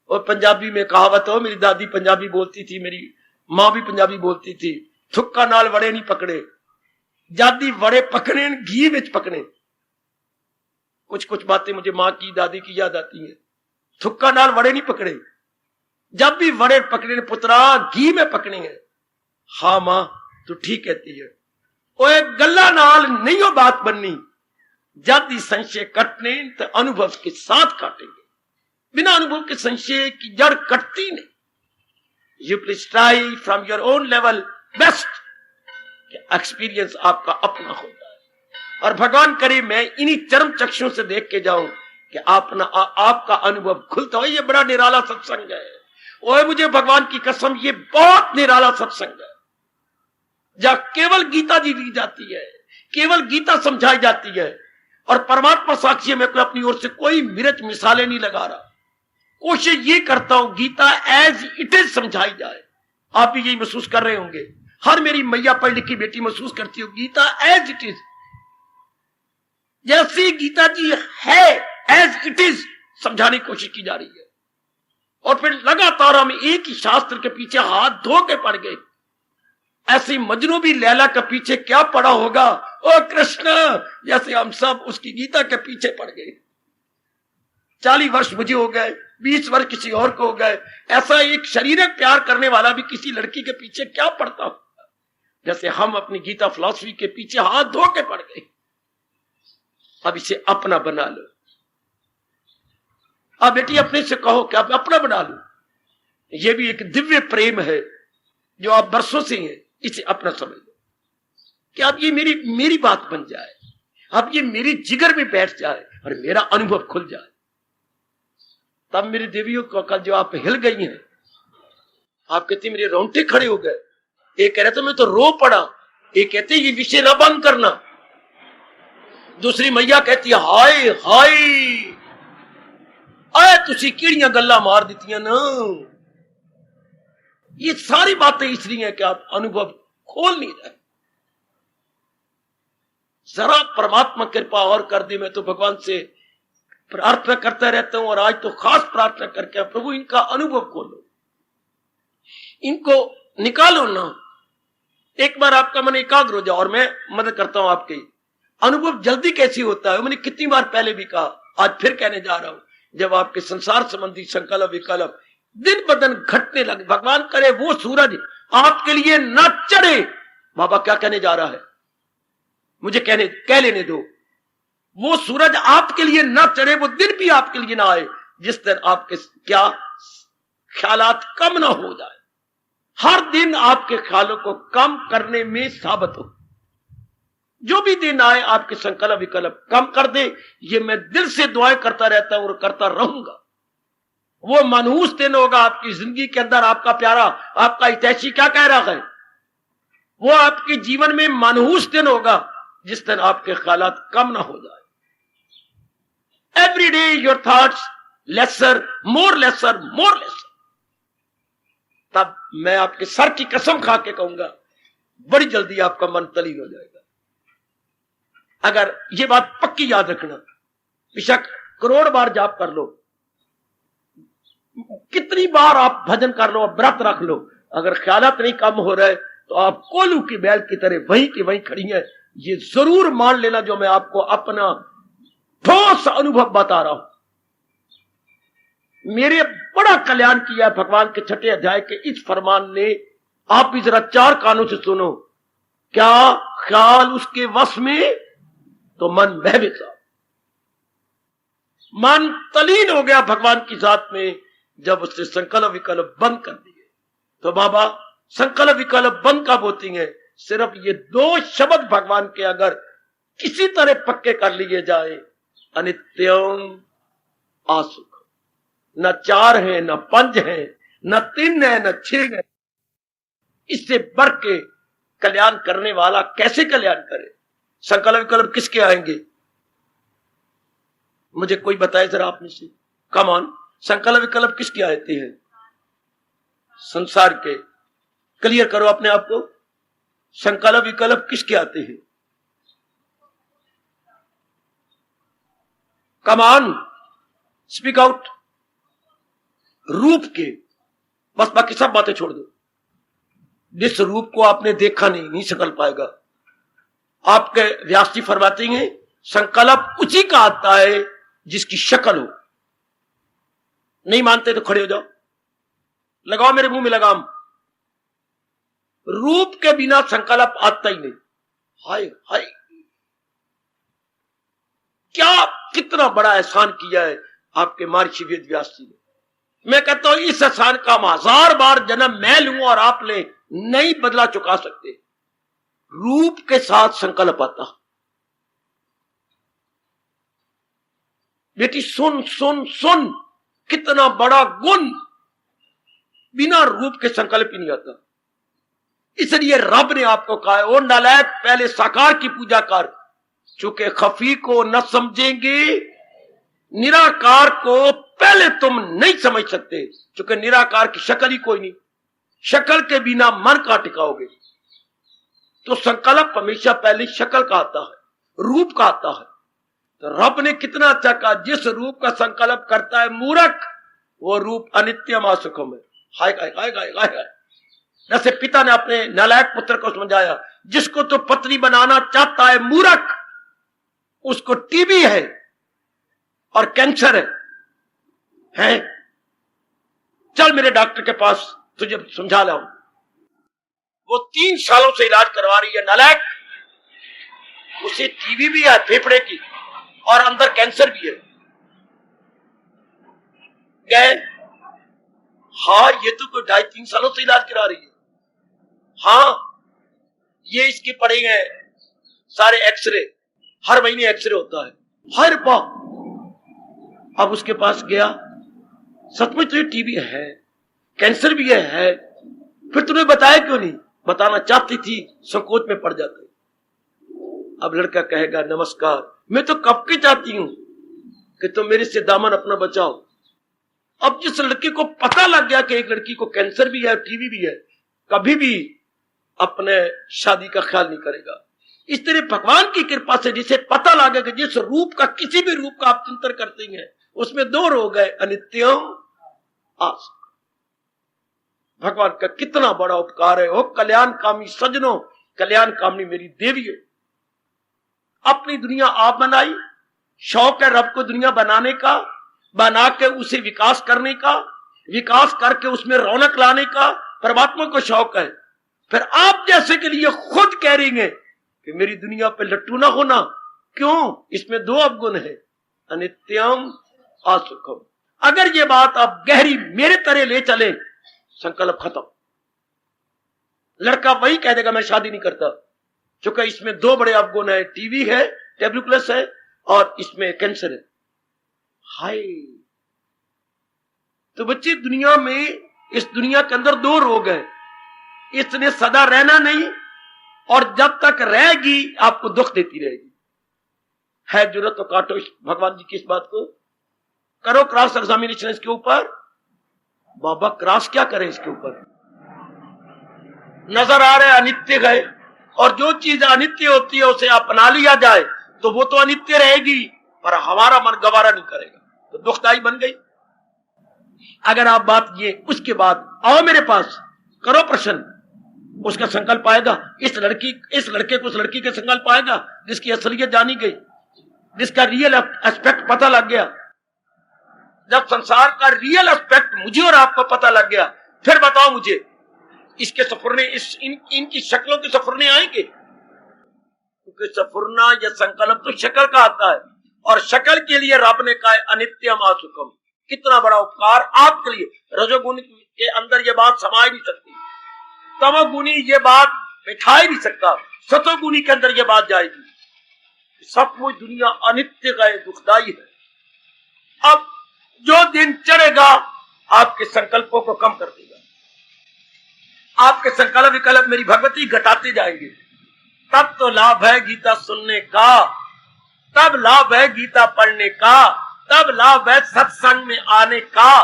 और पंजाबी में कहावत हो, मेरी दादी पंजाबी बोलती थी, मेरी मां भी पंजाबी बोलती थी, थुक्का नाल वड़े नहीं पकड़े, जादी वड़े पकड़े घी विच पकड़े। कुछ कुछ बातें मुझे मां की दादी की याद आती हैं। थुक्का नाल वड़े नहीं पकड़े, जब भी वड़े पकड़े पुत्रा घी में पकड़े हैं। हाँ मां तू ठीक कहती है। ओए गल्ला नाल नहीं हो बात बननी, जब ही संशय कटने तो अनुभव के साथ काटेंगे। बिना अनुभव के संशय की जड़ कटती नहीं। You please try from your own level best. Experience आपका अपना होता है, और भगवान करे मैं इन्हीं चरम चक्षुओं से देख के जाऊं कि आपका अनुभव खुलता हो। ये बड़ा निराला सत्संग है। ओए मुझे भगवान की कसम, ये बहुत निराला सत्संग है, जहां केवल गीता जी ली जाती है, केवल गीता समझाई जाती है, और परमात्मा साक्षी में कोई अपनी ओर से कोई मिर्च मिसाले नहीं लगा रहा। कोशिश ये करता हूं गीता एज इट इज समझाई जाए। आप भी यही महसूस कर रहे होंगे, हर मेरी मैया पढ़ लिखी बेटी महसूस करती हो, गीता एज इट इज, जैसी गीता जी है एज इट इज समझाने की कोशिश की जा रही है। और फिर लगातार हम एक ही शास्त्र के पीछे हाथ धो के पड़ गए। ऐसी मजनू भी लैला के पीछे क्या पड़ा होगा, ओ कृष्ण, जैसे हम सब उसकी गीता के पीछे पड़ गए। 40 वर्ष मुझे हो गए, 20 वर्ष किसी और को हो गए। ऐसा एक शरीरक प्यार करने वाला भी किसी लड़की के पीछे क्या पड़ता होगा, जैसे हम अपनी गीता फिलॉसफी के पीछे हाथ धो के पड़ गए। अब इसे अपना बना लो। अब बेटी अपने से कहो कि आप अपना बना लो। यह भी एक दिव्य प्रेम है जो आप बरसों से हैं, इसे अपना समझ लो कि अब ये मेरी बात बन जाए, अब ये मेरी जिगर में बैठ जाए और मेरा अनुभव खुल जाए। तब मेरी देवियों को कल जो आप हिल गई हैं, आप कहती मेरे रोंगटे खड़े हो गए। एक कह रहे तो मैं तो रो पड़ा, एक कहते ये विषय न बंद करना, दूसरी मैया कहती हाय हाय आए तुसी किड़ियां गल्ला मार दितियां ना। ये सारी बातें इसलिए हैं कि आप अनुभव खोल नहीं रहे। जरा परमात्मा कृपा और कर दे। मैं तो भगवान से प्रार्थना करता रहता हूं, और आज तो खास प्रार्थना करके प्रभु इनका अनुभव खोलो, इनको निकालो ना। एक बार आपका मन एकाग्र हो जाओ, और मैं मदद करता हूं आपके। अनुभव जल्दी कैसे होता है, मैंने कितनी बार पहले भी कहा, आज फिर कहने जा रहा हूं। जब आपके संसार संबंधी संकल्प विकल्प दिन ब दिन घटने लगे, भगवान करे वो सूरज आपके लिए न चढ़े। बाबा क्या कहने जा रहा है, मुझे कह लेने दो। वो सूरज आपके लिए न चढ़े, वो दिन भी आपके लिए ना आए जिस दिन आपके क्या ख्यालात कम ना हो जाए। हर दिन आपके ख्यालों को कम करने में साबित हो। जो भी दिन आए आपके संकल्प विकल्प कम कर दे। ये मैं दिल से दुआएं करता रहता हूं और करता रहूंगा। वो मनहूस दिन होगा आपकी जिंदगी के अंदर। आपका प्यारा, आपका हितैषी क्या कह रहा है, वो आपके जीवन में मनहूस दिन होगा जिस दिन आपके ख्यालात कम ना हो जाए। Every day your thoughts lesser, more lesser, more lesser. तब मैं आपके सर की कसम खा के कहूंगा, बड़ी जल्दी आपका मन तल्लीन हो जाएगा। अगर ये बात पक्की याद रखना, बेशक करोड़ बार जाप कर लो, कितनी बार आप भजन कर लो, व्रत रख लो, अगर ख्यालात नहीं कम हो रहे तो आप कोलू की बैल की तरह वहीं की वहीं खड़ी है। ये जरूर मान लेना जो मैं आपको अपना ठोस अनुभव बता रहा हूं। मेरे बड़ा कल्याण किया है भगवान के 6 अध्याय के इस फरमान ने। आप भी जरा 4 कानों से सुनो। क्या ख्याल उसके वश में, तो मन भयभीत था। मन तलीन हो गया भगवान की जात में जब उसने संकल्प विकल्प बंद कर दिए। तो बाबा संकल्प विकल्प बंद कब होती है? सिर्फ ये 2 शब्द भगवान के अगर किसी तरह पक्के कर लिए जाए, अनित्यम आसुख। न 4 है, न 5 है, न 3 है, न 6 है। इससे बढ़ के कल्याण करने वाला कैसे कल्याण करे? संकल्प विकल्प किसके आएंगे? मुझे कोई बताए जरा आप में से। कम ऑन, संकल्प विकल्प किसके आते हैं? संसार के। क्लियर करो अपने आप को। संकल्प विकल्प किसके आते हैं? Come on, speak out. रूप के। बस बाकी सब बातें छोड़ दो। जिस रूप को आपने देखा नहीं संकल्प पाएगा। आपके व्यास जी फरमाते हैं संकल्प उसी का आता है जिसकी शक्ल हो। नहीं मानते तो खड़े हो जाओ, लगाओ मेरे मुंह में लगाम। रूप के बिना संकल्प आता ही नहीं। हाय हाय, क्या कितना बड़ा एहसान किया है आपके महर्षि वेद व्यास जी ने। मैं कहता हूं इस एहसान का हम 1000 बार जन्म मैं लूं और आप ले, नहीं बदला चुका सकते। रूप के साथ संकल्प आता। बेटी सुन सुन सुन, कितना बड़ा गुण, बिना रूप के संकल्प ही नहीं आता। इसलिए रब ने आपको कहा है, ओ नालायक पहले साकार की पूजा कर, चूंकि खफी को न समझेंगे, निराकार को पहले तुम नहीं समझ सकते, चूंकि निराकार की शक्ल ही कोई नहीं। शक्ल के बिना मन का टिकाओगे। तो संकल्प हमेशा पहले शक्ल का आता है, रूप का आता है। तो रब ने कितना अच्छा कहा, जिस रूप का संकल्प करता है मूर्ख, वो रूप अनित्यम असुखम है। हाय हाय हाय हाय हाय। जैसे पिता ने अपने नालायक पुत्र को समझाया, जिसको तो पत्नी बनाना चाहता है मूर्ख, उसको टीबी है और कैंसर है? चल मेरे डॉक्टर के पास, तुझे समझा लाऊं। वो 3 सालों से इलाज करवा रही है नालायक। उसे टीबी भी है फेफड़े की और अंदर कैंसर भी है। गए, हाँ ये तो कोई 2.5-3 सालों से इलाज करा रही है। हाँ ये इसके पड़े गए सारे एक्सरे, हर महीने एक्सरे होता है। हर बात। अब उसके पास गया, सचमुच तो टीबी है, कैंसर भी है, फिर तूने बताया क्यों नहीं? बताना चाहती थी, संकोच में पड़ जाते। अब लड़का कहेगा नमस्कार, मैं तो कब की चाहती हूं कि तुम मेरे से दामन अपना बचाओ। अब जिस लड़के को पता लग गया कि एक लड़की को कैंसर भी है, टीबी भी है, कभी भी अपने शादी का ख्याल नहीं करेगा। इस तरह भगवान की कृपा से जिसे पता लगे कि जिस रूप का, किसी भी रूप का आप चिंतन करते हैं, उसमें 2 रोग है, अनित्यम आसुख। भगवान का कितना बड़ा उपकार है। हो कल्याण कामी सजनों, कल्याण कामी मेरी देवियों। अपनी दुनिया आप बनाई, शौक है रब को दुनिया बनाने का, बना के उसे विकास करने का, विकास करके उसमें रौनक लाने का परमात्मा को शौक है। फिर आप जैसे के लिए खुद कह रही हैं कि मेरी दुनिया पे लट्टू ना होना। क्यों? इसमें 2 अवगुण है, अनित्यम असुखम। अगर ये बात आप गहरी मेरे तरह ले चले, संकल्प खत्म। लड़का वही कह देगा मैं शादी नहीं करता, क्योंकि इसमें 2 बड़े अवगुण है, टीबी है, ट्यूबरकुलोसिस है और इसमें कैंसर है। हाय, तो बच्चे दुनिया में, इस दुनिया के अंदर 2 रोग है। इसने सदा रहना नहीं, और जब तक रहेगी आपको दुख देती रहेगी। है जरूरत तो काटो इस भगवान जी की इस बात को, करो क्रॉस एग्जामिनेशन इसके ऊपर। बाबा क्रॉस क्या करें इसके ऊपर? नजर आ रहा है अनित्य है, और जो चीज अनित्य होती है उसे अपना लिया जाए तो वो तो अनित्य रहेगी, पर हमारा मन गवारा नहीं करेगा, तो दुखदाई बन गई। अगर आप बात ये, उसके बाद आओ मेरे पास, करो प्रश्न, उसका संकल्प आएगा। इस लड़के को उस लड़की के संकल्प आएगा जिसकी असलियत जानी गई, जिसका रियल एस्पेक्ट पता लग गया। जब संसार का रियल एस्पेक्ट मुझे और आपको पता लग गया, फिर बताओ मुझे इसके सफरने, इनकी शक्लों के सफरने आएंगे? क्योंकि सफरना या संकल्प तो शक्ल का आता है, और शक्ल के लिए रब ने कहा अनित्यम असुखम। कितना बड़ा उपकार आपके लिए। रजोगुण के अंदर ये बात समा ही नहीं सकती, तमोगुणी ये बात बिठा ही नहीं सकता, सतोगुणी के अंदर ये बात जाएगी। सचमुच दुनिया अनित्य का दुखदाई है। अब जो दिन चढ़ेगा आपके संकल्पों को कम कर देगा, आपके संकल्प विकल्प मेरी भगवती घटाते जाएंगे। तब तो लाभ है गीता सुनने का, तब लाभ है गीता पढ़ने का, तब लाभ है सत्संग में आने का।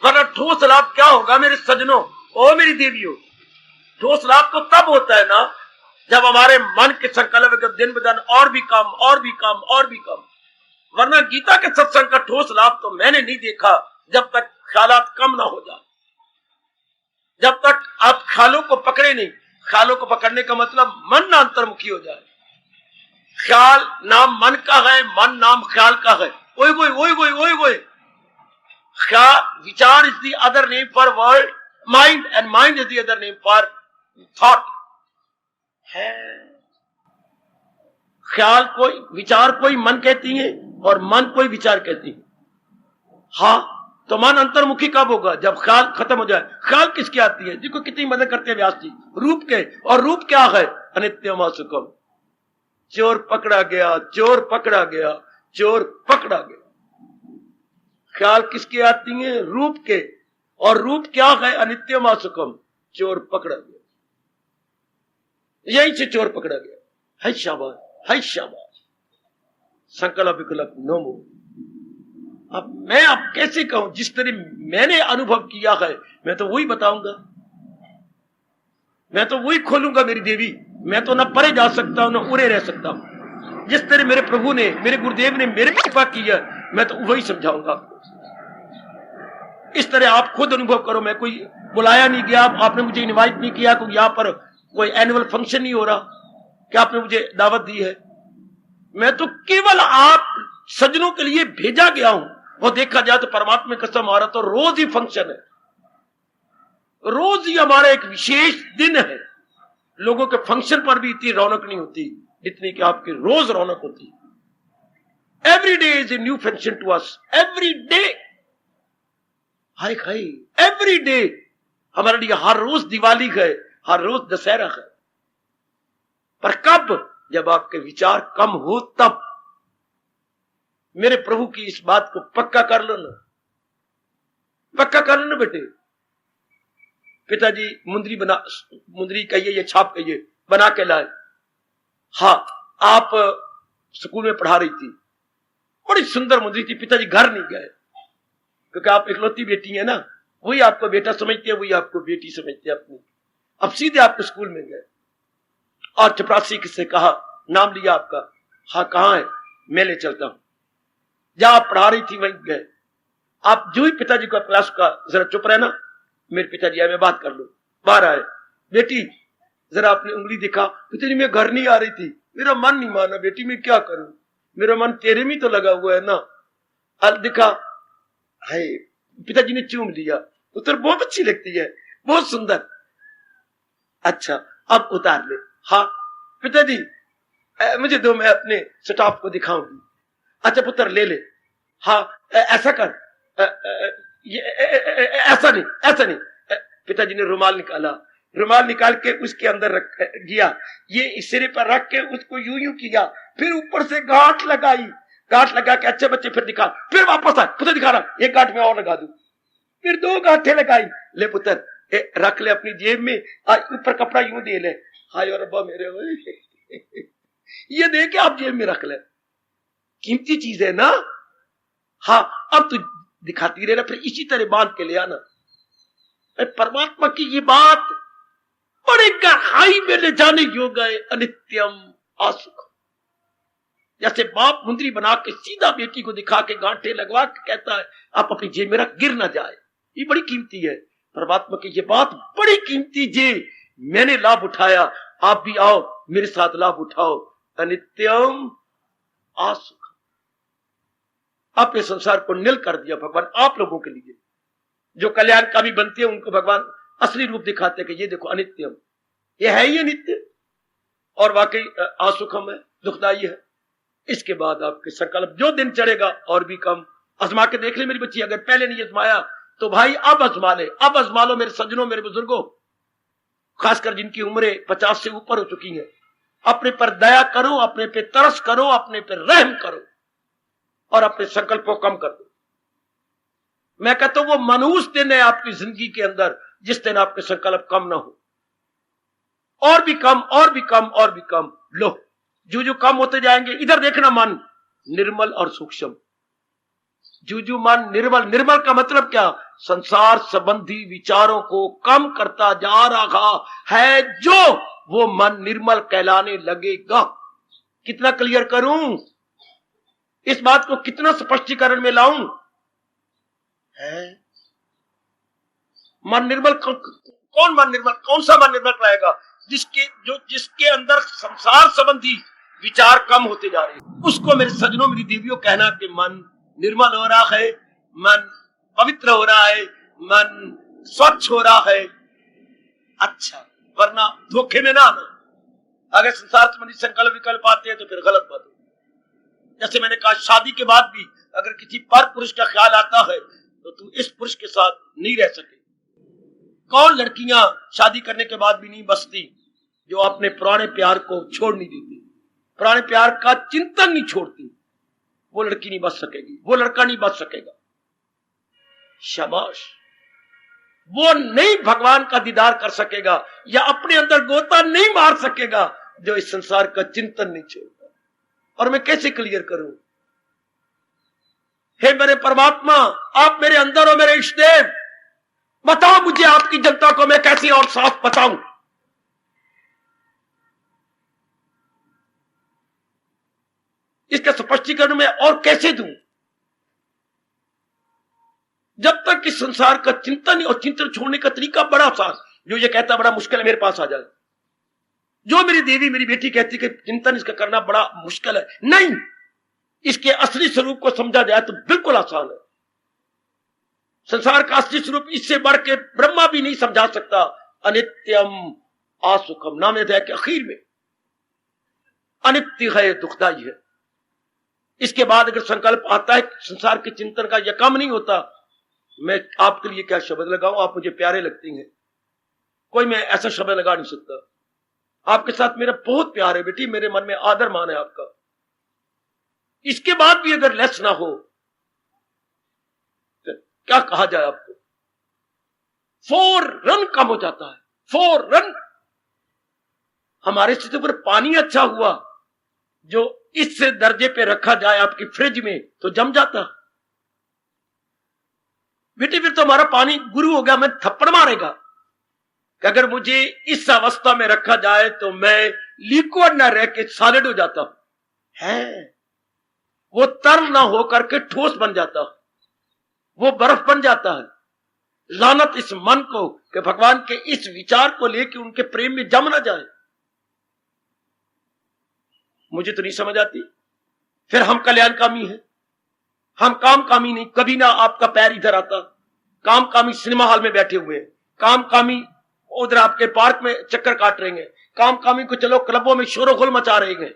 वरना ठोस लाभ क्या होगा मेरे सजनों, ओ मेरी देवियों? ठोस लाभ तो तब होता है ना जब हमारे मन के संकल्प दिन ब दिन और भी कम और भी कम और भी कम। वरना गीता के सत्संग का ठोस लाभ तो मैंने नहीं देखा जब तक ख्यालात कम ना हो जाए, जब तक आप ख्यालों को पकड़े नहीं। ख्यालों को पकड़ने का मतलब मन ना अंतर्मुखी हो जाए। ख्याल नाम मन का है, मन नाम ख्याल का है। ओए गोए ओए गोए ओए गोए। ख्याल, विचार is the other name for world, mind, and mind is the other name for thought है। ख्याल कोई, विचार कोई मन कहती है और मन कोई विचार कहती है। हाँ, तो मन अंतर्मुखी कब होगा? जब ख्याल खत्म हो जाए। ख्याल किसकी आती है? देखो कितनी मदद करते हैं व्यास जी, रूप के। और रूप क्या है? अनित्यम असुखम। चोर पकड़ा गया, चोर पकड़ा गया, चोर पकड़ा गया। ख्याल किसकी आती है? रूप के। और रूप क्या है? अनित्यम असुखम। चोर पकड़ा गया, यहीं से चोर पकड़ा गया। है शाबाश, है शाबाश। संकल्प विकल्प नो मोर। अब मैं अब कैसे कहूं? जिस तरह मैंने अनुभव किया है मैं तो वही बताऊंगा, मैं तो वही खोलूंगा मेरी देवी। मैं तो न परे जा सकता हूं न उरे रह सकता हूं। जिस तरह मेरे प्रभु ने, मेरे गुरुदेव ने मेरे कृपा की है, मैं तो वही समझाऊंगा आपको। इस तरह आप खुद अनुभव करो। मैं कोई बुलाया नहीं गया, आपने मुझे इनवाइट नहीं किया, कोई यहाँ पर कोई एनुअल फंक्शन नहीं हो रहा कि आपने मुझे दावत दी है। मैं तो केवल आप सज्जनों के लिए भेजा गया हूं। और देखा जाए तो परमात्मा की कसम, हमारा तो रोज ही फंक्शन है, रोज ही हमारा एक विशेष दिन है। लोगों के फंक्शन पर भी इतनी रौनक नहीं होती जितनी कि आपकी रोज रौनक होती। Every day is a new function to us, every day. हाय हाय, एवरी डे हमारे लिए हर रोज दिवाली है, हर रोज दशहरा है। पर कब? जब आपके विचार कम हो तब। मेरे प्रभु की इस बात को पक्का कर लो ना, पक्का कर लो ना बेटे। पिताजी मुंदरी बना, मुंदरी कहिए या छाप कहिए, बना के लाए। हाँ, आप स्कूल में पढ़ा रही थी, बड़ी सुंदर मुंदरी थी। पिताजी घर नहीं गए क्योंकि आप इकलौती बेटी है ना, वही आपको बेटा समझते हैं, वही आपको बेटी समझते हैं अपनी। अब सीधे आपको स्कूल में गए और चपरासी से कहा, नाम लिया आपका? हाँ, कहाँ है? मैं ले चलता हूं। जहां आप पढ़ा रही थी वहीं गए। आप जो ही पिताजी का क्लास का, जरा चुप रहना, मेरे पिताजी आए, मैं बात कर लूं। बाहर आए, बेटी जरा अपनी उंगली दिखा। पिताजी मैं घर नहीं आ रही थी, मेरा मन नहीं माना बेटी, मैं क्या करूं, मेरा मन तेरे में तो लगा हुआ है ना। अब दिखा, हाय। पिताजी ने चूम लिया, उतर बहुत अच्छी लगती है, बहुत सुंदर। अच्छा अब उतार ले। हाँ पिताजी मुझे दो, मैं अपने स्टाफ को दिखाऊंगी। अच्छा पुत्र ले ले। हाँ ऐसा कर, ऐसा नहीं, ऐसा नहीं। पिताजी ने रुमाल निकाला, रुमाल निकाल के उसके अंदर रख गया, ये सिरे पर रख के उसको यूं यूं किया, फिर ऊपर से गांठ लगाई, गांठ लगा के अच्छे बच्चे फिर दिखा, फिर वापस आ, पुत्र दिखा रहा, एक गांठ में और लगा दूं, फिर दो गांठें लगाई। ले पुत्र रख ले अपनी जेब में, ऊपर कपड़ा यूं दे ले। हाय और अब्बा मेरे, ये दे के आप जेब में रख ले, कीमती चीज है ना। हाँ अब तू दिखाती रहना, फिर इसी तरह बांध के ले आना। परमात्मा की ये बात बड़े गहराई में ले जाने योग्य है। अनित्यम असुख, जैसे बाप मुंदरी बना के सीधा बेटी को दिखा के गांठे लगवा के कहता है आप अपनी जेब में रख, गिर ना जाए, ये बड़ी कीमती है। परमात्मा की ये बात बड़ी कीमती जे मैंने लाभ उठाया, आप भी आओ मेरे साथ लाभ उठाओ। अनित्यम असुख। अपने संसार को निल कर दिया भगवान आप लोगों के लिए। जो कल्याणकामी बनते हैं उनको भगवान असली रूप दिखाते हैं कि ये देखो अनित्यम, ये है ही नित्य और वाकई असुखम है, दुखदाई है। इसके बाद आपके संकल्प जो दिन चढ़ेगा और भी कम, आजमा के देख ले मेरी बच्ची, अगर पहले नहीं आजमाया तो भाई अब आजमा ले, अब आजमा लो मेरे सज्जनों, मेरे बुजुर्गों, खासकर जिनकी उम्रें 50 से ऊपर हो चुकी हैं। अपने पर दया करो, अपने पे तरस करो, अपने पे रहम करो और अपने संकल्प को कम कर दो। मैं कहता हूं वो मनहूस दिन है आपकी जिंदगी के अंदर जिस दिन आपके संकल्प कम ना हो, और भी कम और भी कम और भी कम। लो जो कम होते जाएंगे, इधर देखना, मन निर्मल और सूक्ष्म। जो मन निर्मल, निर्मल का मतलब क्या? संसार संबंधी विचारों को कम करता जा रहा है जो, वो मन निर्मल कहलाने लगेगा। कितना क्लियर करूं इस बात को, कितना स्पष्टीकरण में लाऊं? है मन निर्मल कौन मन निर्मल, कौन सा मन निर्मल कराएगा? जिसके अंदर संसार संबंधी विचार कम होते जा रहे हैं, उसको मेरे सज्जनों मेरी देवियों कहना कि मन निर्मल हो रहा है, मन पवित्र हो रहा है, मन स्वच्छ हो रहा है। अच्छा, वरना धोखे में ना आना। अगर संसार संबंधी संकल्प विकल्प आते हैं तो फिर गलत बात है। जैसे मैंने कहा, शादी के बाद भी अगर किसी पर पुरुष का ख्याल आता है तो तू इस पुरुष के साथ नहीं रह सके। कौन लड़कियां शादी करने के बाद भी नहीं बसती? जो अपने पुराने प्यार को छोड़ नहीं देती, पुराने प्यार का चिंतन नहीं छोड़ती, वो लड़की नहीं बच सकेगी, वो लड़का नहीं बच सकेगा। शाबाश। वो नहीं भगवान का दीदार कर सकेगा या अपने अंदर गोता नहीं मार सकेगा जो इस संसार का चिंतन नहीं छोड़ता। और मैं कैसे क्लियर करूं? हे मेरे परमात्मा, आप मेरे अंदर हो, मेरे इष्ट देव, बताओ मुझे, आपकी जनता को मैं कैसे और साफ बताऊं? इसका स्पष्टीकरण मैं और कैसे दूं? जब तक इस संसार का चिंतन और चिंतन छोड़ने का तरीका बड़ा आसान, जो ये कहता बड़ा मुश्किल है, मेरे पास आ जाए। जो मेरी देवी मेरी बेटी कहती कि चिंतन इसका करना बड़ा मुश्किल है, नहीं, इसके असली स्वरूप को समझा जाए तो बिल्कुल आसान है। संसार का असली स्वरूप इससे बढ़ के ब्रह्मा भी नहीं समझा सकता। अनित्यम असुखम, नाम है कि आखिर में अनित्य है, दुखदाई है। इसके बाद अगर संकल्प आता है संसार के चिंतन का, यह कम नहीं होता। मैं आपके लिए क्या शब्द लगाऊं? आप मुझे प्यारे लगती हैं, कोई मैं ऐसा शब्द लगा नहीं सकता। आपके साथ मेरा बहुत प्यार है बेटी, मेरे मन में आदर मान है आपका। इसके बाद भी अगर लेस ना हो तो क्या कहा जाए आपको? फौरन कम हो जाता है, फौरन। हमारे से ऊपर पानी अच्छा हुआ जो इस दर्जे पे रखा जाए आपकी फ्रिज में तो जम जाता। बेटी फिर तो हमारा पानी गुरु हो गया, मैं थप्पड़ मारेगा कि अगर मुझे इस अवस्था में रखा जाए तो मैं लिक्विड ना रह के सॉलिड हो जाता है, वो तरल ना होकर के ठोस बन जाता, वो बर्फ बन जाता है। लानत इस मन को कि भगवान के इस विचार को लेके उनके प्रेम में जम ना जाए। मुझे तो नहीं समझ आती। फिर हम कल्याणकामी हैं, हम कामकामी नहीं। कभी ना आपका पैर इधर आता। कामकामी सिनेमा हॉल में बैठे हुए हैं, कामकामी उधर आपके पार्क में चक्कर काट रहे हैं, कामकामी को चलो क्लबों में शोरगुल मचा रहे हैं।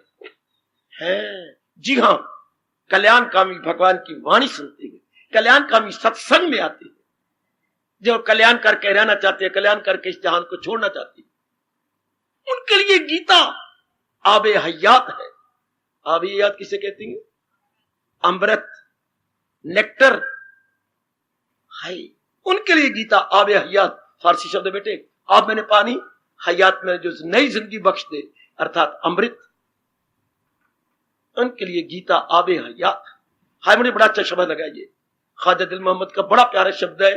जी हां, कल्याणकामी भगवान की वाणी सुनते हैं, कल्याणकामी सत्संग में आते हैं, जो कल्याण करके रहना चाहते हैं, कल्याण करके इस जहान को छोड़ना चाहते हैं। उनके लिए गीता आबे हयात है। आबे हयात किसे कहती है? अमृत, नेक्टर है। उनके लिए गीता आबे हयात, फारसी शब्द बेटे। आप मैंने पानी, हयात में जो नई जिंदगी बख्श दे, अर्थात अमृत। उनके लिए गीता आबे हयात। हाय, मुझे बड़ा अच्छा शब्द लगा ये। ख्वाजा दिल मोहम्मद का बड़ा प्यारा शब्द है।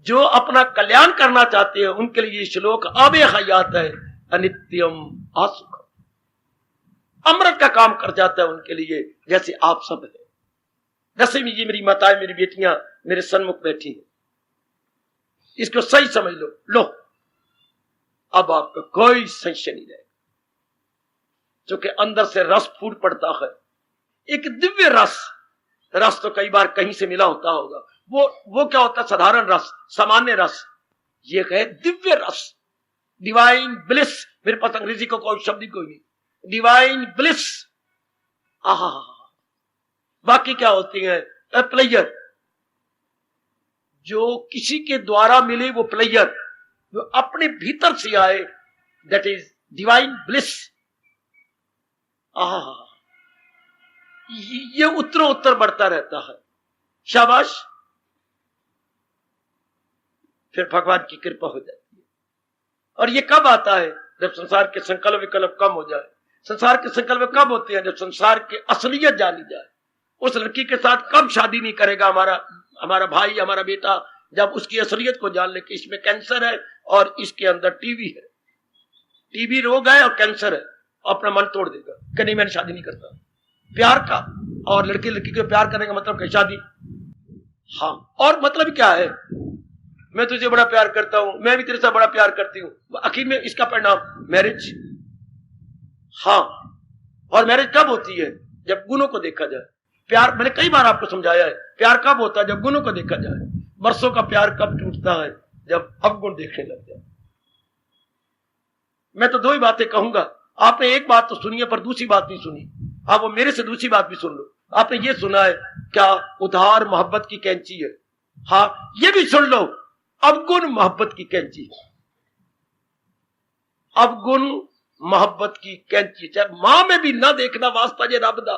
जो अपना कल्याण करना चाहते हैं उनके लिए ये श्लोक आबे हयात है। अनित्यम असुख, अमृत का काम कर जाता है उनके लिए, जैसे आप सब है। जैसे ये मेरी माताएं, मेरी बेटियां मेरे सन्मुख बैठी हैं, इसको सही समझ लो। लो, अब आपका कोई संशय नहीं रहेगा, क्योंकि अंदर से रस फूट पड़ता है। एक दिव्य रस रस तो कई बार कहीं से मिला होता होगा। वो क्या होता है? साधारण रस, सामान्य रस। ये कहे दिव्य रस, डिवाइन ब्लिस। मेरे पास अंग्रेजी को कोई शब्द ही कोई नहीं, डिवाइन ब्लिस। आहा, बाकी क्या होती है? प्लेजर, जो किसी के द्वारा मिले वो प्लेजर, जो अपने भीतर से आए, दैट इज डिवाइन ब्लिस। आहा, ये उत्तरोत्तर बढ़ता रहता है। शाबाश। फिर भगवान की कृपा हो जाती है। और ये कब आता है? जब संसार के संकल्प विकल्प कम हो जाए। संसार के संकल्प कब होते हैं? जब संसार की असलियत जानी जाए। उस लड़की के साथ कब शादी नहीं करेगा हमारा भाई, हमारा बेटा? जब उसकी असलियत को जान ले कि इसमें कैंसर है और इसके अंदर टीबी है, टीबी रोग है और कैंसर है, अपना मन तोड़ देगा कि नहीं, मैंने शादी नहीं करता। प्यार का, और लड़की को प्यार करने का मतलब क्या? शादी। हाँ, और मतलब क्या है? मैं तुझे बड़ा प्यार करता हूं, मैं भी तेरे साथ बड़ा प्यार करती हूं। आखिर में इसका परिणाम मैरिज। हाँ, और मैरिज कब होती है? जब गुणों को देखा जाए। प्यार मैंने कई बार आपको समझाया है, प्यार कब होता है? जब गुणों को देखा जाए। बरसों का प्यार कब टूटता है? जब अवगुण देखने लग जाए। मैं तो दो ही बातें कहूंगा, आपने एक बात तो सुनी है पर दूसरी बात नहीं सुनी। आप वो मेरे से दूसरी बात भी सुन लो। आपने ये सुना है क्या? उधार मोहब्बत की कैंची है। हाँ, ये भी सुन लो, अवगुण मोहब्बत की कैंची। अवगुण मोहब्बत की कैंची। चाहे मां में भी ना देखना वास्ता जे रब दा,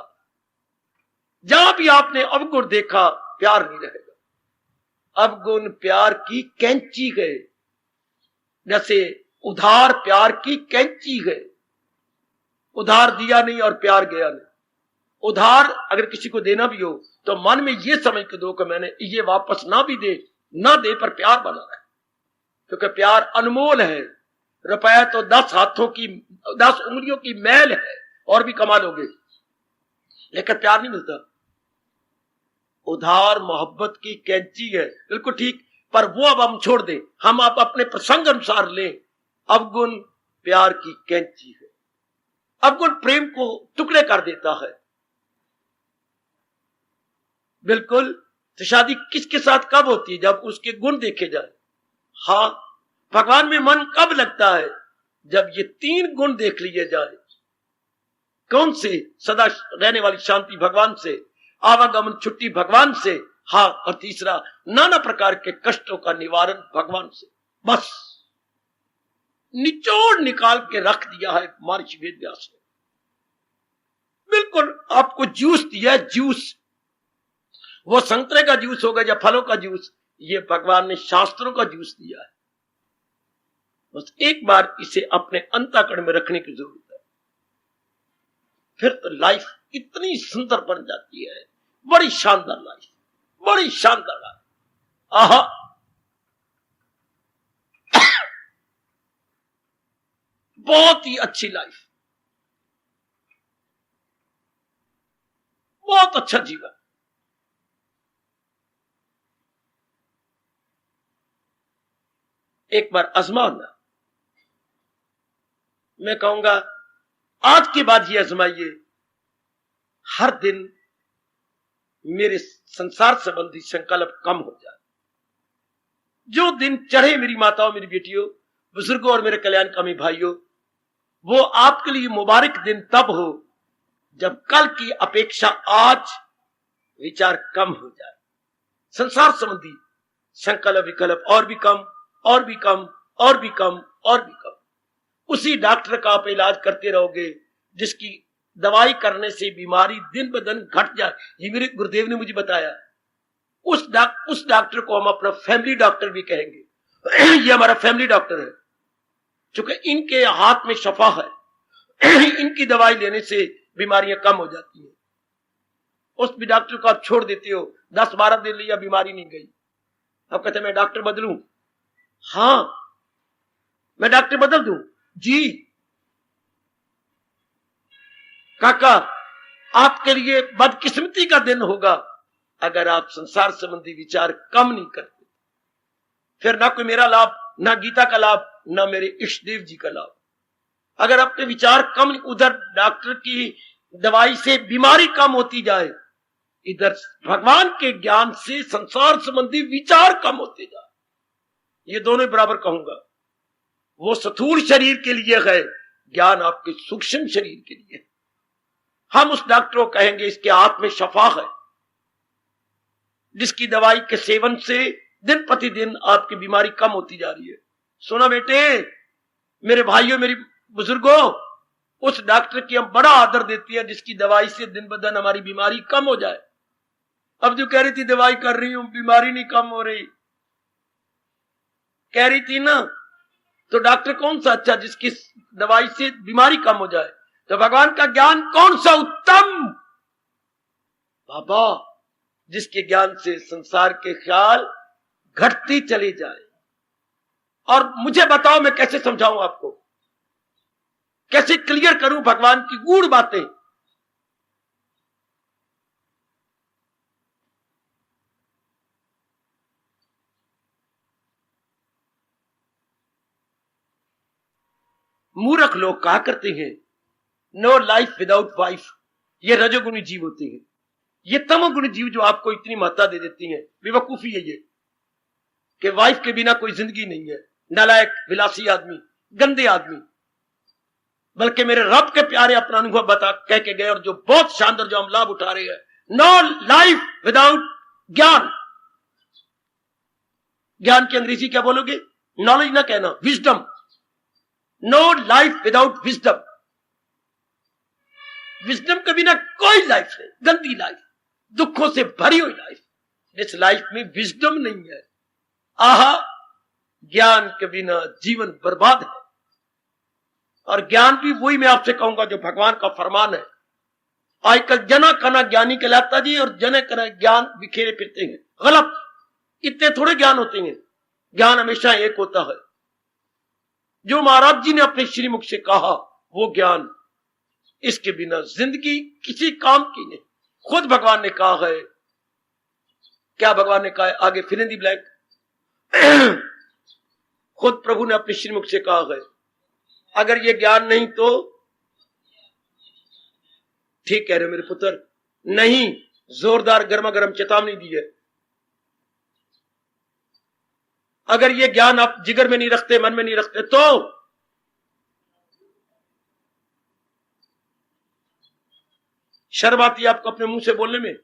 जहां भी आपने अवगुण देखा, प्यार नहीं रहेगा। अवगुण प्यार की कैंची गए, जैसे उधार प्यार की कैंची गए। उधार दिया नहीं और प्यार गया नहीं। उधार अगर किसी को देना भी हो तो मन में ये समझ के दो कि मैंने ये वापस ना भी दे ना दे, पर प्यार बना है, क्योंकि प्यार अनमोल है। रुपया तो 10 हाथों की 10 उंगलियों की मैल है और भी कमा लोगे, लेकिन प्यार नहीं मिलता। उधार मोहब्बत की कैंची है, बिल्कुल ठीक, पर वो अब हम छोड़ दें, हम आप अपने प्रसंग अनुसार लें। अवगुण प्यार की कैंची है। अवगुण प्रेम को टुकड़े कर देता है। बिल्कुल। तो शादी किसके साथ कब होती है? जब उसके गुण देखे जाए। हाँ, भगवान में मन कब लगता है? जब ये 3 गुण देख लिए जाए। कौन से? सदा रहने वाली शांति भगवान से, आवागमन छुट्टी भगवान से, हाँ, और तीसरा नाना प्रकार के कष्टों का निवारण भगवान से। बस निचोड़ निकाल के रख दिया है महर्षि वेदव्यास ने। बिल्कुल आपको जूस दिया है, जूस। वो संतरे का जूस होगा या फलों का जूस, ये भगवान ने शास्त्रों का जूस दिया है। बस एक बार इसे अपने अंतःकरण में रखने की जरूरत है, फिर तो लाइफ इतनी सुंदर बन जाती है। बड़ी शानदार लाइफ, बड़ी शानदार लाइफ। आहा, बहुत ही अच्छी लाइफ, बहुत अच्छा जीवन। एक बार आजमाना, मैं कहूंगा आज के बाद ये आजमाइए, हर दिन मेरे संसार संबंधी संकल्प कम हो जाए। जो दिन चढ़े मेरी माताओं, मेरी बेटियों, बुजुर्गों और मेरे कल्याणकामी भाइयों, वो आपके लिए मुबारक दिन तब हो जब कल की अपेक्षा आज विचार कम हो जाए। संसार संबंधी संकल्प विकल्प और भी कम, और भी कम, और भी कम, और भी कम। उसी डॉक्टर का आप इलाज करते रहोगे जिसकी दवाई करने से बीमारी दिन ब दिन घट जाए। ये मेरे गुरुदेव ने मुझे बताया। उस डॉक्टर को हम अपना फैमिली डॉक्टर भी कहेंगे। ये हमारा फैमिली डॉक्टर है, क्योंकि इनके हाथ में शफा है। इनकी दवाई लेने से बीमारियां कम हो जाती हैं। उस भी डॉक्टर को आप छोड़ देते हो, 10-12 दिन लिया, बीमारी नहीं गई। आप कहते मैं डॉक्टर बदलूं? हाँ, मैं डॉक्टर बदल दूं जी। काका, आपके लिए बदकिस्मती का दिन होगा अगर आप संसार संबंधी विचार कम नहीं करते। फिर ना कोई मेरा लाभ, ना गीता का लाभ, ना मेरे इष्ट देव जी का लाभ। अगर आपके विचार कम, उधर डॉक्टर की दवाई से बीमारी कम होती जाए, इधर भगवान के ज्ञान से संसार संबंधी विचार कम होते जा, ये दोनों बराबर कहूंगा। वो स्थूल शरीर के लिए है, ज्ञान आपके सूक्ष्म शरीर के लिए है। हम उस डॉक्टर को कहेंगे इसके हाथ में शफा है, जिसकी दवाई के सेवन से दिन प्रतिदिन आपकी बीमारी कम होती जा रही है। सुना बेटे, मेरे भाइयों, मेरी बुजुर्गों, उस डॉक्टर की हम बड़ा आदर देती है जिसकी दवाई से दिन ब दिन हमारी बीमारी कम हो जाए। अब जो कह रही थी दवाई कर रही हूं, बीमारी नहीं कम हो रही, कह रही थी ना, तो डॉक्टर कौन सा अच्छा जिसकी दवाई से बीमारी कम हो जाए? तो भगवान का ज्ञान कौन सा उत्तम? बाबा, जिसके ज्ञान से संसार के ख्याल घटती चली जाए। और मुझे बताओ मैं कैसे समझाऊं आपको, कैसे क्लियर करूं भगवान की गूढ़ बातें? मूर्ख लोग कहा करते हैं नो लाइफ विदाउट वाइफ, ये रजोगुणी जीव होते हैं। ये तमोगुणी जीव जो आपको इतनी महत्ता दे देती हैं, बेवकूफी है ये कि वाइफ के बिना कोई जिंदगी नहीं है। नालायक, विलासी आदमी, गंदे आदमी। बल्कि मेरे रब के प्यारे अपना अनुभव बता कह के गए, और जो बहुत शानदार जो हम लाभ उठा रहे हैं, नो लाइफ विदाउट ज्ञान। ज्ञान की अंग्रेजी क्या बोलोगे? नॉलेज ना कहना, wisdom. No life without wisdom. Wisdom के बिना कोई लाइफ नहीं, गंदी लाइफ, दुखों से भरी हुई लाइफ। इस लाइफ में विजडम नहीं है। आहा, ज्ञान के बिना जीवन बर्बाद है। और ज्ञान भी वही मैं आपसे कहूंगा जो भगवान का फरमान है। आजकल जना कना ज्ञानी कहलाता जी, और जने कना ज्ञान बिखेरे फिरते हैं। गलत, इतने थोड़े ज्ञान होते हैं। ज्ञान हमेशा एक होता है। जो महाराज जी ने अपने श्रीमुख से कहा वो ज्ञान, इसके बिना जिंदगी किसी काम की नहीं। खुद भगवान ने कहा है, क्या भगवान ने कहा है? आगे फिरेंदी ब्लैंक। खुद प्रभु ने अपने श्रीमुख से कहा है, अगर ये ज्ञान नहीं तो ठीक कह रहे हो मेरे पुत्र, नहीं, जोरदार गर्मा गर्म चेतावनी दी है। अगर ये ज्ञान आप जिगर में नहीं रखते, मन में नहीं रखते, तो शर्म आती है आपको अपने मुंह से बोलने में।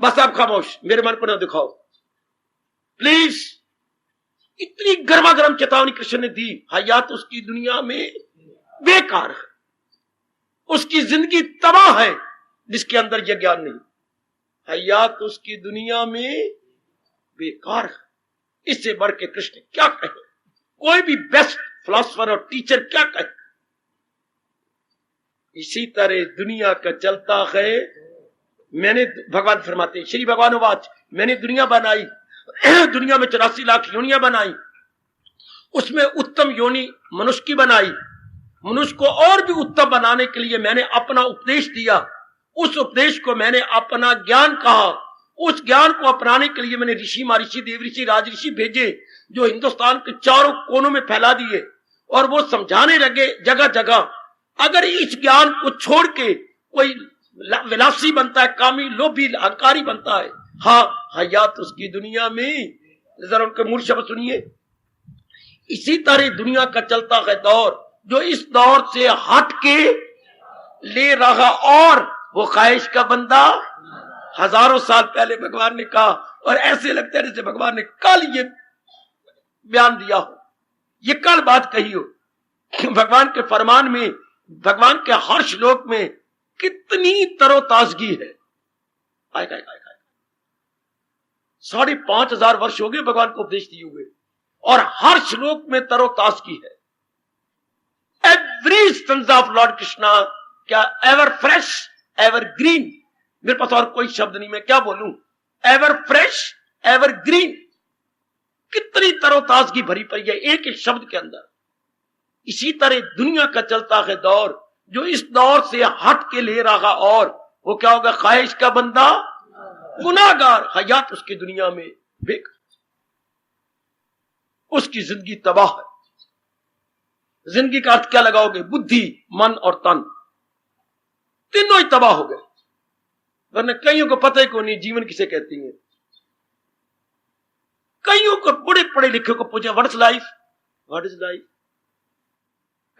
बस आप खामोश, मेरे मन को ना दिखाओ प्लीज। इतनी गर्मा गर्म चेतावनी कृष्ण ने दी। हयात उसकी दुनिया में बेकार है, उसकी जिंदगी तबाह है जिसके अंदर यह ज्ञान नहीं। हयात उसकी दुनिया में बेकार है। इससे बढ़ के कृष्ण क्या कहे? कोई भी बेस्ट फिलोसोफर और टीचर क्या कहे? इसी तरह दुनिया का चलता है। मैंने, भगवान फरमाते हैं, श्री भगवान वाच, मैंने दुनिया बनाई, दुनिया में 84 लाख योनियां बनाई, उसमें उत्तम योनि मनुष्य की बनाई। मनुष्य को और भी उत्तम बनाने के लिए मैंने अपना उपदेश दिया। उस उपदेश को मैंने अपना ज्ञान कहा। उस ज्ञान को अपनाने के लिए मैंने ऋषि, महर्षि, देवऋषि, राजऋषि भेजे, जो हिंदुस्तान के चारों कोनों में फैला दिए, और वो समझाने लगे जगह जगह। अगर इस ज्ञान को छोड़ के कोई विलासी बनता है, कामी, लोभी, अहंकारी बनता है, हाँ, हयात उसकी दुनिया में। जरा उनके मूल शब्द सुनिए। इसी तरह दुनिया का चलता है दौर, जो इस दौर से हट के ले रहा, और वो ख्वाहिश का बंदा। हजारों साल पहले भगवान ने कहा, और ऐसे लगता है जैसे भगवान ने कल ये बयान दिया हो, ये कल बात कही हो। भगवान के फरमान में, भगवान के हर श्लोक में कितनी तरोताजगी है। 5,500 वर्ष हो गए भगवान को उपदेश दिए हुए, और हर श्लोक में तरोताजगी है। Every stanza of Lord Krishna, क्या एवर फ्रेश, एवर ग्रीन। मेरे पास और कोई शब्द नहीं, मैं क्या बोलूं? Ever fresh, ever green. कितनी तरोताजगी भरी पड़ी है एक एक शब्द के अंदर। इसी तरह दुनिया का चलता है दौर, जो इस दौर से हट के ले रहा, और वो क्या होगा? ख्वाहिश का बंदा, गुनाहगार। हयात उसकी दुनिया में बेकार, उसकी जिंदगी तबाह है। जिंदगी का अर्थ क्या लगाओगे? बुद्धि, मन और तन। तीनों ही तबाह हो गए। वरना कईयों को पता ही को नहीं जीवन किसे कहती है। कईयों को बड़े पढ़े लिखे को पूछा what is life, what is life?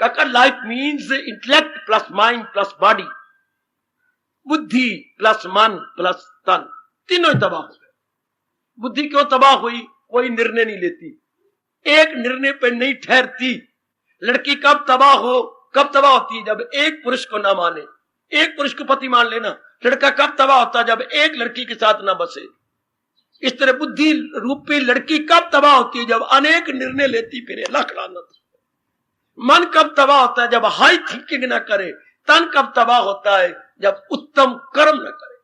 काका life means intellect plus mind plus body, बुद्धि प्लस मन प्लस तन, तीनों ही तबाह हो गए। बुद्धि क्यों तबाह हुई? कोई निर्णय नहीं लेती, एक निर्णय पर नहीं ठहरती। लड़की कब तबाह होती है? जब एक पुरुष को ना माने, एक पुरुष को पति मान लेना। लड़का कब तबाह होता है? जब एक लड़की के साथ ना बसे। इस तरह बुद्धि रूपी लड़की कब तबाह होती है? जब अनेक निर्णय लेती फिरे। लाख लानत। मन कब तबाह होता है? जब हाई थिंकिंग ना करे। तन कब तबाह होता है? जब उत्तम कर्म न करे।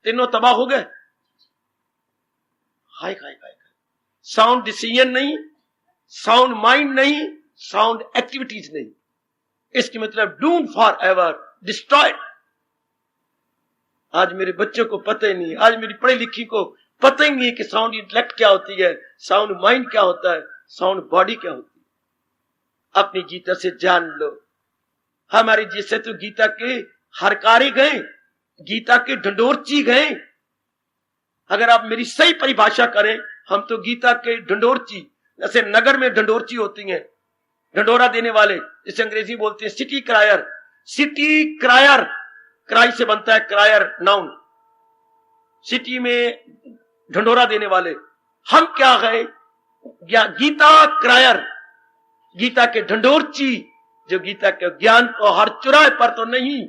तीनों तबाह हो गए। हाय हाय हाय, साउंड डिसीजन नहीं, साउंड माइंड नहीं, साउंड एक्टिविटीज नहीं। इसकी मतलब डूम फॉर एवर, डिस्ट्रॉयड। आज मेरे बच्चों को पता ही नहीं, आज मेरी पढ़ी लिखी को पता ही नहीं है कि साउंड इंटेलेक्ट क्या होती है, साउंड माइंड क्या होता है, साउंड बॉडी क्या होती है। अपनी गीता से जान लो। हमारे जैसे तो गीता के हरकारे गए, गीता के ढंडोरची गए। अगर आप मेरी सही परिभाषा करें, हम तो गीता के ढंडोरची, जैसे नगर में ढंडोरची होती हैं, ढंडोरा देने वाले, जिसे अंग्रेजी बोलते हैं सिटी क्रायर। सिटी क्रायर, क्राई से बनता है क्रायर नाउन, सिटी में ढंडोरा देने वाले। हम क्या है? गीता क्रायर, गीता के ढंडोरची, जो गीता के ज्ञान को हर चौराहे पर तो नहीं,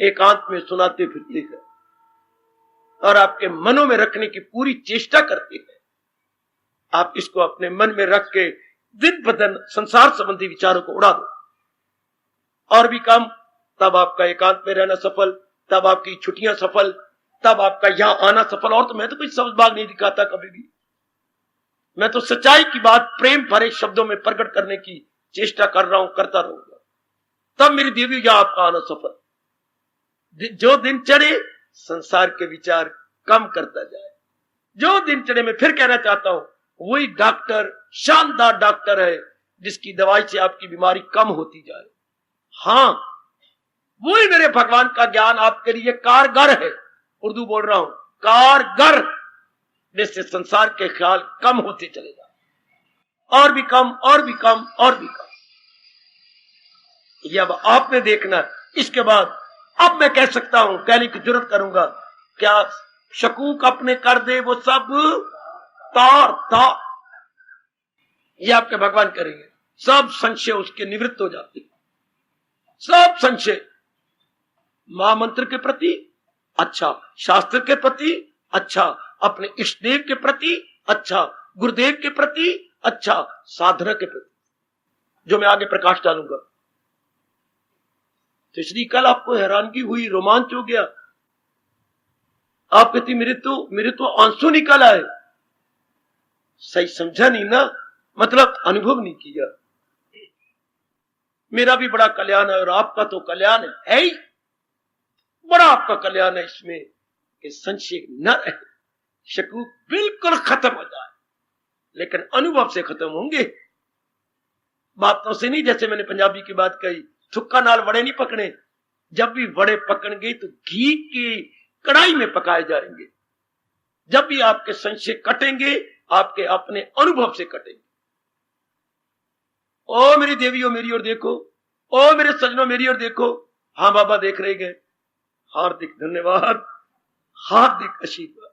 एकांत में सुनाते फिरते हैं और आपके मनों में रखने की पूरी चेष्टा करते हैं। आप इसको अपने मन में रख के दिन ब दिन संसार संबंधी विचारों को उड़ा दो। और भी कम, तब आपका एकांत में रहना सफल, तब आपकी छुट्टियां सफल, तब आपका यहां आना सफल। और तो मैं तो कोई शब्द भाग नहीं दिखाता कभी भी। मैं तो सच्चाई की बात प्रेम भरे शब्दों में प्रकट करने की चेष्टा कर रहा हूं, करता रहूंगा। तब मेरी देवी यहां आपका आना सफल। जो दिन चढ़े संसार के विचार कम करता जाए। जो दिन चढ़े, मैं फिर कहना चाहता हूं, वही डॉक्टर शानदार डॉक्टर है जिसकी दवाई से आपकी बीमारी कम होती जाए। हां, वही मेरे भगवान का ज्ञान आपके लिए कारगर है। उर्दू बोल रहा हूं, कारगर, जिससे संसार के ख्याल कम होते चले जाए। और भी कम, और भी कम, और भी कम। ये अब आपने देखना। इसके बाद अब मैं कह सकता हूं, कहने की जरूरत करूंगा, क्या शकूक अपने कर दे वो सब तार तार, ये आपके भगवान करेंगे। सब संशय उसके निवृत्त हो जाते, सब संशय महामंत्र के प्रति अच्छा, शास्त्र के प्रति अच्छा, अपने इष्ट देव के प्रति अच्छा, गुरुदेव के प्रति अच्छा, साधना के प्रति, जो मैं आगे प्रकाश डालूंगा। तो इसलिए कल आपको हैरानगी हुई, रोमांच हो गया। आप कहती मेरे तो आंसू निकल आए। सही समझा नहीं ना, मतलब अनुभव नहीं किया। मेरा भी बड़ा कल्याण है और आपका तो कल्याण है ही, बड़ा आपका कल्याण है इसमें कि संशय न रहे, शकूक बिल्कुल खत्म हो जाए। लेकिन अनुभव से खत्म होंगे, बातों से नहीं। जैसे मैंने पंजाबी की बात कही, थुक्का नाल वड़े नहीं पकने। जब भी वड़े पकड़ेंगे तो घी की कढ़ाई में पकाए जाएंगे। जब भी आपके संशय कटेंगे, आपके अपने अनुभव से कटेंगे। ओ मेरी देवियों मेरी ओर देखो, ओ मेरे सजनों मेरी ओर देखो। हाँ बाबा देख रहे गए। हार्दिक धन्यवाद, हार्दिक आशीर्वाद।